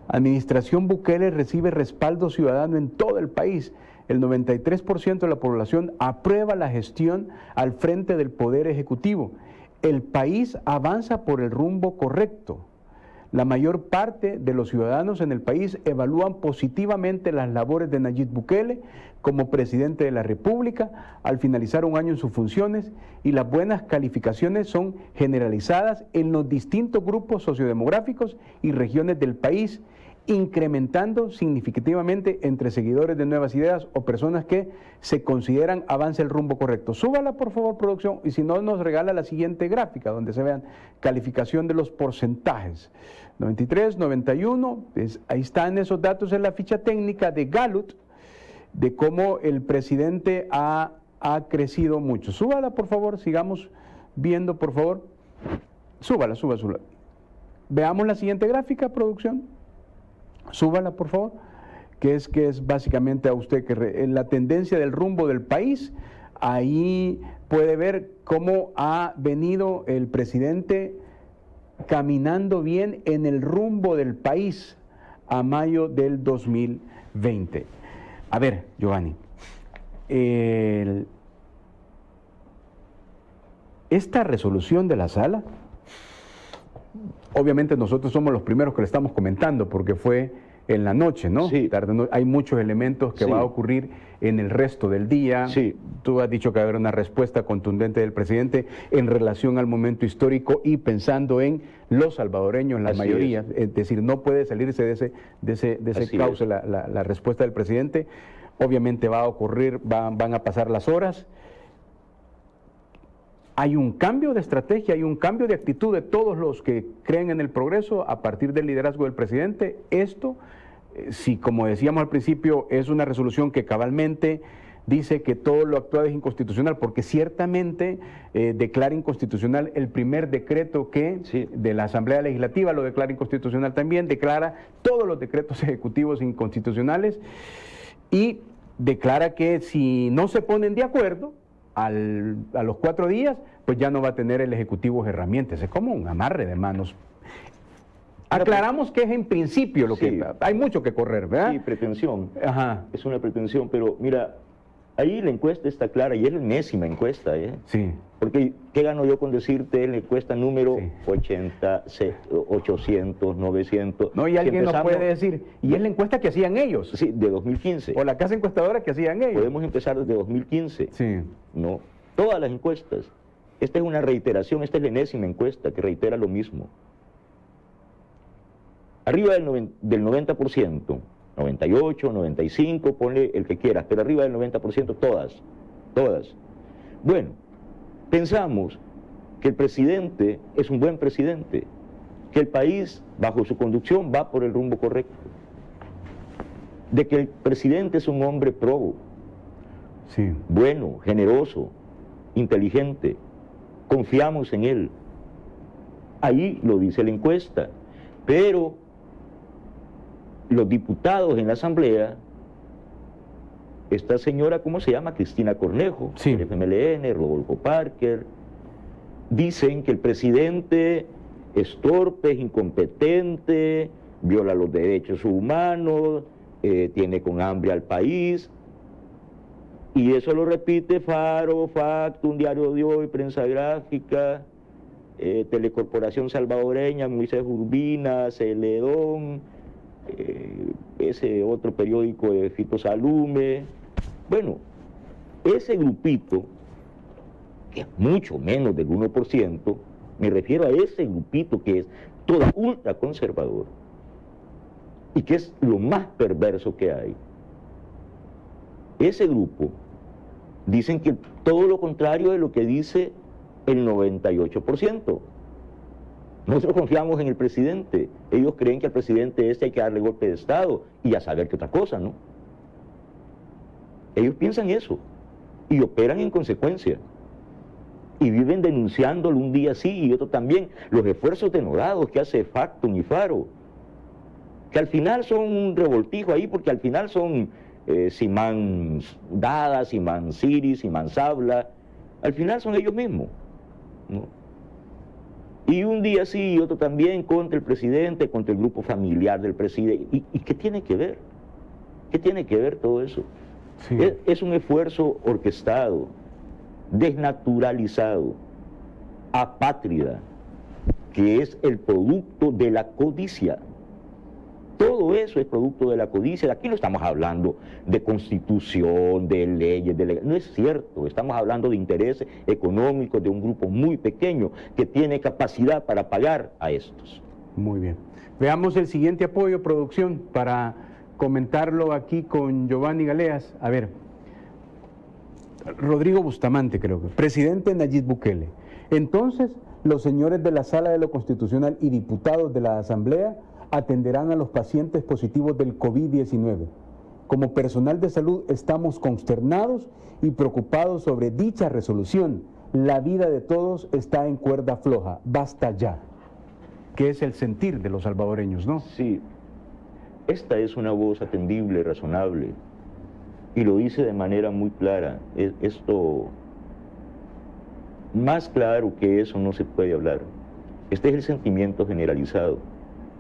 Administración Bukele recibe respaldo ciudadano en todo el país. El 93% de la población aprueba la gestión al frente del Poder Ejecutivo. El país avanza por el rumbo correcto. La mayor parte de los ciudadanos en el país evalúan positivamente las labores de Nayib Bukele como presidente de la República al finalizar un año en sus funciones, y las buenas calificaciones son generalizadas en los distintos grupos sociodemográficos y regiones del país, incrementando significativamente entre seguidores de Nuevas Ideas o personas que se consideran avance el rumbo correcto. Súbala, por favor, producción, y si no, nos regala la siguiente gráfica donde se vean calificación de los porcentajes. 93, 91, ahí están esos datos en la ficha técnica de Gallup, de cómo el presidente ha crecido mucho. Súbala, por favor, sigamos viendo, por favor. Súbala. Veamos la siguiente gráfica, producción. Súbala, por favor, que es básicamente a usted que la tendencia del rumbo del país. Ahí puede ver cómo ha venido el presidente caminando bien en el rumbo del país a mayo del 2020. A ver, Giovanni, esta resolución de la sala, obviamente nosotros somos los primeros que le estamos comentando porque fue en la noche, ¿no? Sí. Hay muchos elementos que Sí. va a ocurrir en el resto del día. Sí. Tú has dicho que va a haber una respuesta contundente del presidente en relación al momento histórico y pensando en los salvadoreños, la Así mayoría. Es decir, no puede salirse de ese Así cauce la respuesta del presidente. Obviamente va a ocurrir, van a pasar las horas. Hay un cambio de estrategia, hay un cambio de actitud de todos los que creen en el progreso a partir del liderazgo del presidente. Esto, si como decíamos al principio, es una resolución que cabalmente dice que todo lo actuado es inconstitucional, porque ciertamente declara inconstitucional el primer decreto que de la Asamblea Legislativa, lo declara inconstitucional también, declara todos los decretos ejecutivos inconstitucionales y declara que si no se ponen de acuerdo, a los 4 días, pues ya no va a tener el Ejecutivo herramientas. Es como un amarre de manos. Aclaramos que es en principio lo que... Hay mucho que correr, ¿verdad? Sí, pretensión. Ajá. Es una pretensión, pero mira, ahí la encuesta está clara y es la enésima encuesta, ¿eh? Sí. Porque, ¿qué gano yo con decirte la encuesta número 80, 800, 900? No, y alguien nos puede decir, y es la encuesta que hacían ellos. Sí, de 2015. O la casa encuestadora que hacían ellos. Podemos empezar desde 2015. Sí. No, todas las encuestas. Esta es una reiteración, esta es la enésima encuesta que reitera lo mismo. Arriba del 90%, 98, 95, ponle el que quieras, pero arriba del 90% todas. Bueno, pensamos que el presidente es un buen presidente, que el país, bajo su conducción, va por el rumbo correcto, de que el presidente es un hombre probo, bueno, generoso, inteligente, confiamos en él. Ahí lo dice la encuesta, pero los diputados en la Asamblea, esta señora, ¿cómo se llama? Cristina Cornejo, del FMLN, Rodolfo Parker, dicen que el presidente es torpe, es incompetente, viola los derechos humanos, tiene con hambre al país, y eso lo repite Faro, Factum, Diario de Hoy, Prensa Gráfica, Telecorporación Salvadoreña, Moisés Urbina, Celedón, ese otro periódico de Fito Salume. Bueno, ese grupito, que es mucho menos del 1%, me refiero a ese grupito que es todo ultraconservador y que es lo más perverso que hay. Ese grupo dicen que todo lo contrario de lo que dice el 98%. Nosotros confiamos en el presidente. Ellos creen que al presidente hay que darle golpe de Estado y a saber qué otra cosa, ¿no? Ellos piensan eso y operan en consecuencia. Y viven denunciándolo un día sí y otro también. Los esfuerzos denodados que hace Factum y Faro, que al final son un revoltijo ahí, porque al final son Simán Dada, Simán Siri, Simán Sabla. Al final son ellos mismos, ¿no? Y un día sí y otro también contra el presidente, contra el grupo familiar del presidente. ¿Y qué tiene que ver? ¿Qué tiene que ver todo eso? Sí. Es un esfuerzo orquestado, desnaturalizado, apátrida, que es el producto de la codicia. Todo eso es producto de la codicia. Aquí no estamos hablando de constitución, de leyes, no es cierto. Estamos hablando de intereses económicos de un grupo muy pequeño que tiene capacidad para pagar a estos. Muy bien. Veamos el siguiente apoyo, producción, para comentarlo aquí con Giovanni Galeas. A ver, Rodrigo Bustamante, creo que, presidente Nayib Bukele. Entonces, los señores de la Sala de lo Constitucional y diputados de la Asamblea atenderán a los pacientes positivos del COVID-19. Como personal de salud estamos consternados y preocupados sobre dicha resolución. La vida de todos está en cuerda floja. Basta ya. Que es el sentir de los salvadoreños, ¿no? Sí. Esta es una voz atendible, razonable, y lo dice de manera muy clara. Esto, más claro que eso no se puede hablar. Este es el sentimiento generalizado,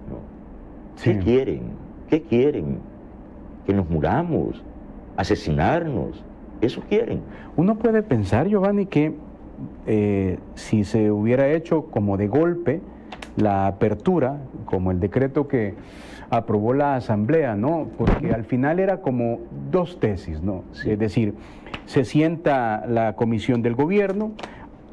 ¿no? ¿Qué quieren? ¿Qué quieren? Que nos muramos, asesinarnos. Eso quieren. Uno puede pensar, Giovanni, que si se hubiera hecho como de golpe la apertura, como el decreto que aprobó la Asamblea, ¿no? Porque al final era como dos tesis, ¿no? Sí. Es decir, se sienta la comisión del gobierno,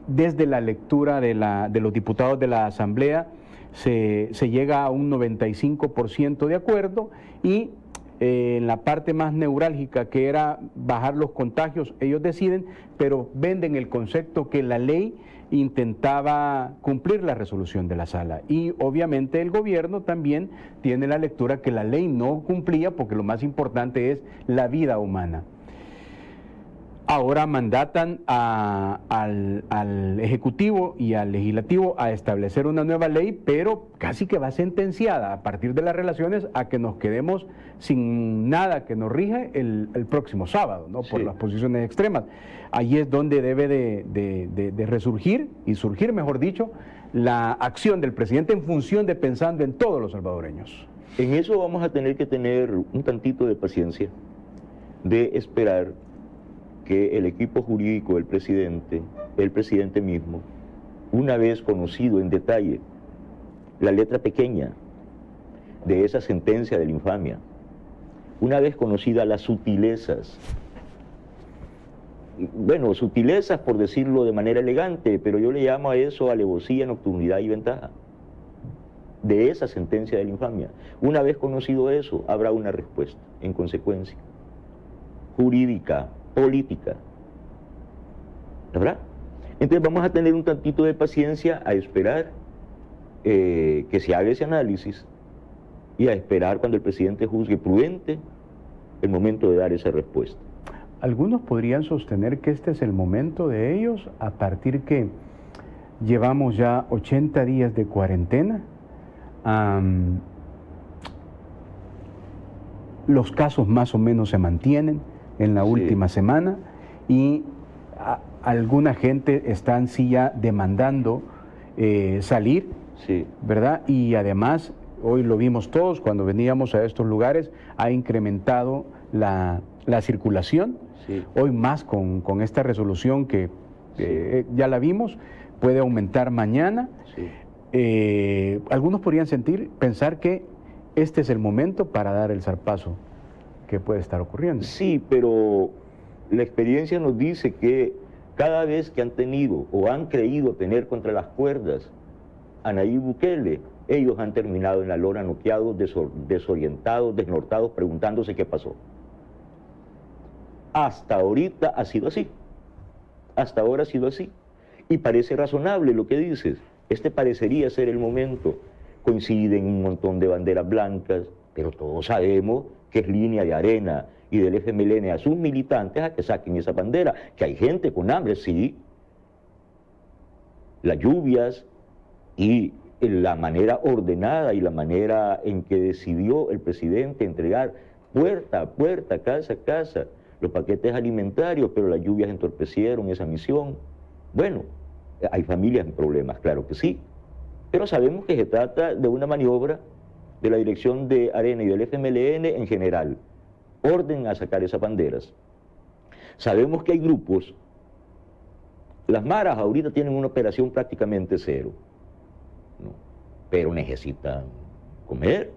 desde la lectura de los diputados de la Asamblea se llega a un 95% de acuerdo y en la parte más neurálgica, que era bajar los contagios, ellos deciden, pero venden el concepto que la ley intentaba cumplir la resolución de la sala. Y obviamente el gobierno también tiene la lectura que la ley no cumplía, porque lo más importante es la vida humana. Ahora mandatan al Ejecutivo y al Legislativo a establecer una nueva ley, pero casi que va sentenciada a partir de las relaciones a que nos quedemos sin nada que nos rija el próximo sábado, ¿no? Por las posiciones extremas. Ahí es donde debe de resurgir, y surgir, mejor dicho, la acción del presidente en función de pensando en todos los salvadoreños. En eso vamos a tener que tener un tantito de paciencia, de esperar que el equipo jurídico del presidente, el presidente mismo, una vez conocido en detalle la letra pequeña de esa sentencia de la infamia, una vez conocidas las sutilezas, bueno, sutilezas por decirlo de manera elegante, pero yo le llamo a eso alevosía, nocturnidad y ventaja, de esa sentencia de la infamia. Una vez conocido eso, habrá una respuesta, en consecuencia, jurídica, política, ¿verdad? Entonces vamos a tener un tantito de paciencia a esperar que se haga ese análisis y a esperar cuando el presidente juzgue prudente el momento de dar esa respuesta. Algunos podrían sostener que este es el momento de ellos a partir que llevamos ya 80 días de cuarentena. Los casos más o menos se mantienen en la última semana y alguna gente están sí ya demandando salir, ¿verdad? Y además, hoy lo vimos todos, cuando veníamos a estos lugares, ha incrementado la circulación, hoy más con esta resolución que ya la vimos, puede aumentar mañana. Algunos podrían pensar que este es el momento para dar el zarpazo que puede estar ocurriendo. Sí, pero la experiencia nos dice que cada vez que han tenido o han creído tener contra las cuerdas a Nayib Bukele, ellos han terminado en la lona noqueados, desorientados, desnortados, preguntándose qué pasó. Hasta ahorita ha sido así. Hasta ahora ha sido así. Y parece razonable lo que dices. Este parecería ser el momento. Coinciden un montón de banderas blancas, pero todos sabemos que es línea de Arena y del FMLN a sus militantes a que saquen esa bandera, que hay gente con hambre, sí. Las lluvias y la manera ordenada y la manera en que decidió el presidente entregar puerta a puerta, casa a casa, los paquetes alimentarios, pero las lluvias entorpecieron esa misión. Bueno, hay familias en problemas, claro que sí, pero sabemos que se trata de una maniobra de la dirección de Arena y del FMLN en general, orden a sacar esas banderas. Sabemos que hay grupos, las maras ahorita tienen una operación prácticamente cero, ¿no? Pero necesitan comer,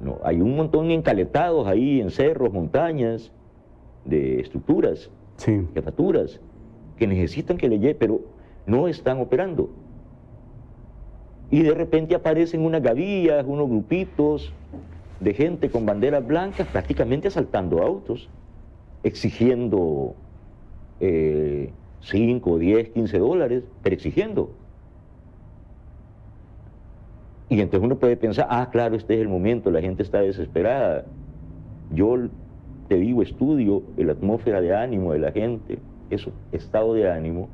¿no? Hay un montón encaletados ahí en cerros, montañas, de estructuras, jefaturas, que necesitan que le llegue, pero no están operando. Y de repente aparecen unas gavillas, unos grupitos de gente con banderas blancas prácticamente asaltando autos, exigiendo 5, 10, 15 dólares, pero exigiendo. Y entonces uno puede pensar, ah, claro, este es el momento, la gente está desesperada. Yo te digo, estudio la atmósfera de ánimo de la gente, eso, estado de ánimo,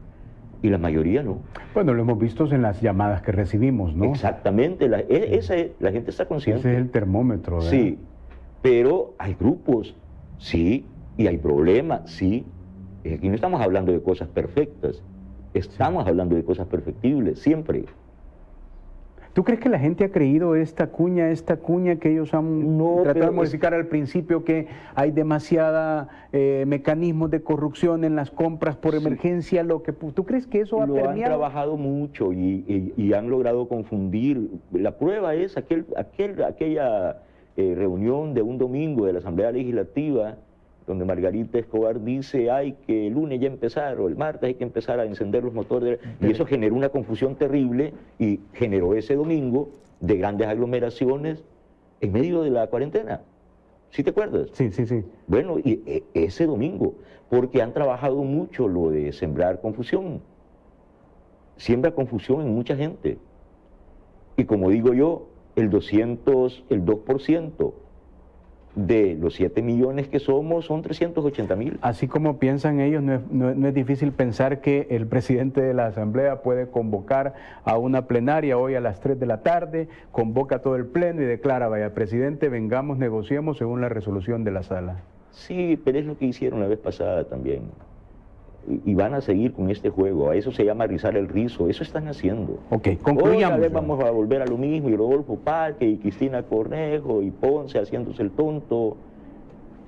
y la mayoría no. Bueno, lo hemos visto en las llamadas que recibimos, ¿no? Exactamente, la gente está consciente. Ese es el termómetro, ¿verdad? Sí, pero hay grupos, sí, y hay problemas, sí. Aquí no estamos hablando de cosas perfectas, estamos hablando de cosas perfectibles, siempre. ¿Tú crees que la gente ha creído esta cuña que ellos han tratado de modificar al principio, que hay demasiada mecanismos de corrupción en las compras por emergencia? ¿Tú crees que eso ha permeado? Han trabajado mucho y han logrado confundir. La prueba es aquella reunión de un domingo de la Asamblea Legislativa, donde Margarita Escobar dice hay que el lunes ya empezar o el martes hay que empezar a encender los motores, y eso generó una confusión terrible y generó ese domingo de grandes aglomeraciones en medio de la cuarentena. ¿Sí te acuerdas? Sí, sí, sí. Bueno, y ese domingo, porque han trabajado mucho lo de sembrar confusión. Siembra confusión en mucha gente. Y como digo yo, el 2% de los 7 millones que somos son 380.000. Así como piensan ellos, no es difícil pensar que el presidente de la Asamblea puede convocar a una plenaria hoy a las 3 de la tarde, convoca a todo el pleno y declara, vaya, presidente, vengamos, negociemos según la resolución de la sala. Sí, pero es lo que hicieron la vez pasada también. Y van a seguir con este juego. A eso se llama rizar el rizo. Eso están haciendo. Ok, concluyamos. Otra vez vamos a volver a lo mismo. Y Rodolfo Parque y Cristina Cornejo y Ponce haciéndose el tonto.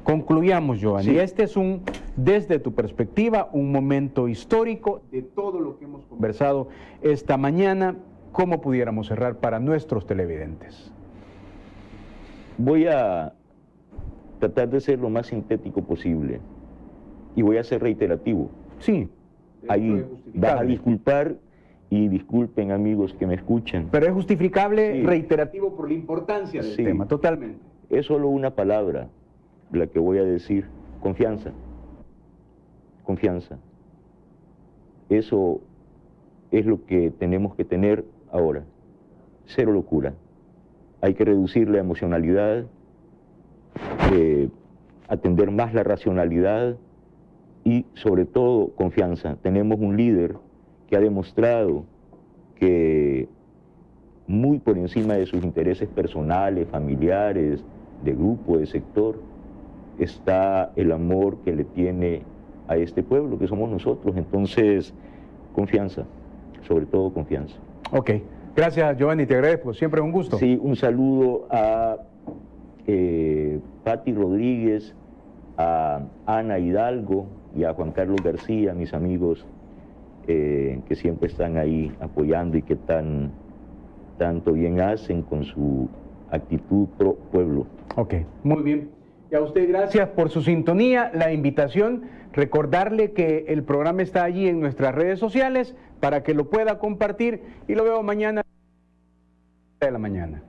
Concluyamos, Giovanni. Sí. Este es desde tu perspectiva, un momento histórico de todo lo que hemos conversado esta mañana. ¿Cómo pudiéramos cerrar para nuestros televidentes? Voy a tratar de ser lo más sintético posible. Y voy a ser reiterativo. Sí. Ahí vas a disculpar y disculpen amigos que me escuchan. Pero es justificable, sí, reiterativo por la importancia del tema, totalmente. Es solo una palabra la que voy a decir: confianza. Confianza. Eso es lo que tenemos que tener ahora. Cero locura. Hay que reducir la emocionalidad, atender más la racionalidad y sobre todo confianza. Tenemos un líder que ha demostrado que muy por encima de sus intereses personales, familiares, de grupo, de sector, está el amor que le tiene a este pueblo, que somos nosotros. Entonces, confianza, sobre todo confianza. Ok, gracias Giovanni, te agradezco, siempre es un gusto. Sí, un saludo a Patti Rodríguez, a Ana Hidalgo y a Juan Carlos García, mis amigos que siempre están ahí apoyando y que tanto bien hacen con su actitud pro pueblo. Ok, muy bien. Y a usted gracias por su sintonía, la invitación, recordarle que el programa está allí en nuestras redes sociales para que lo pueda compartir y lo veo mañana a las 10 de la mañana.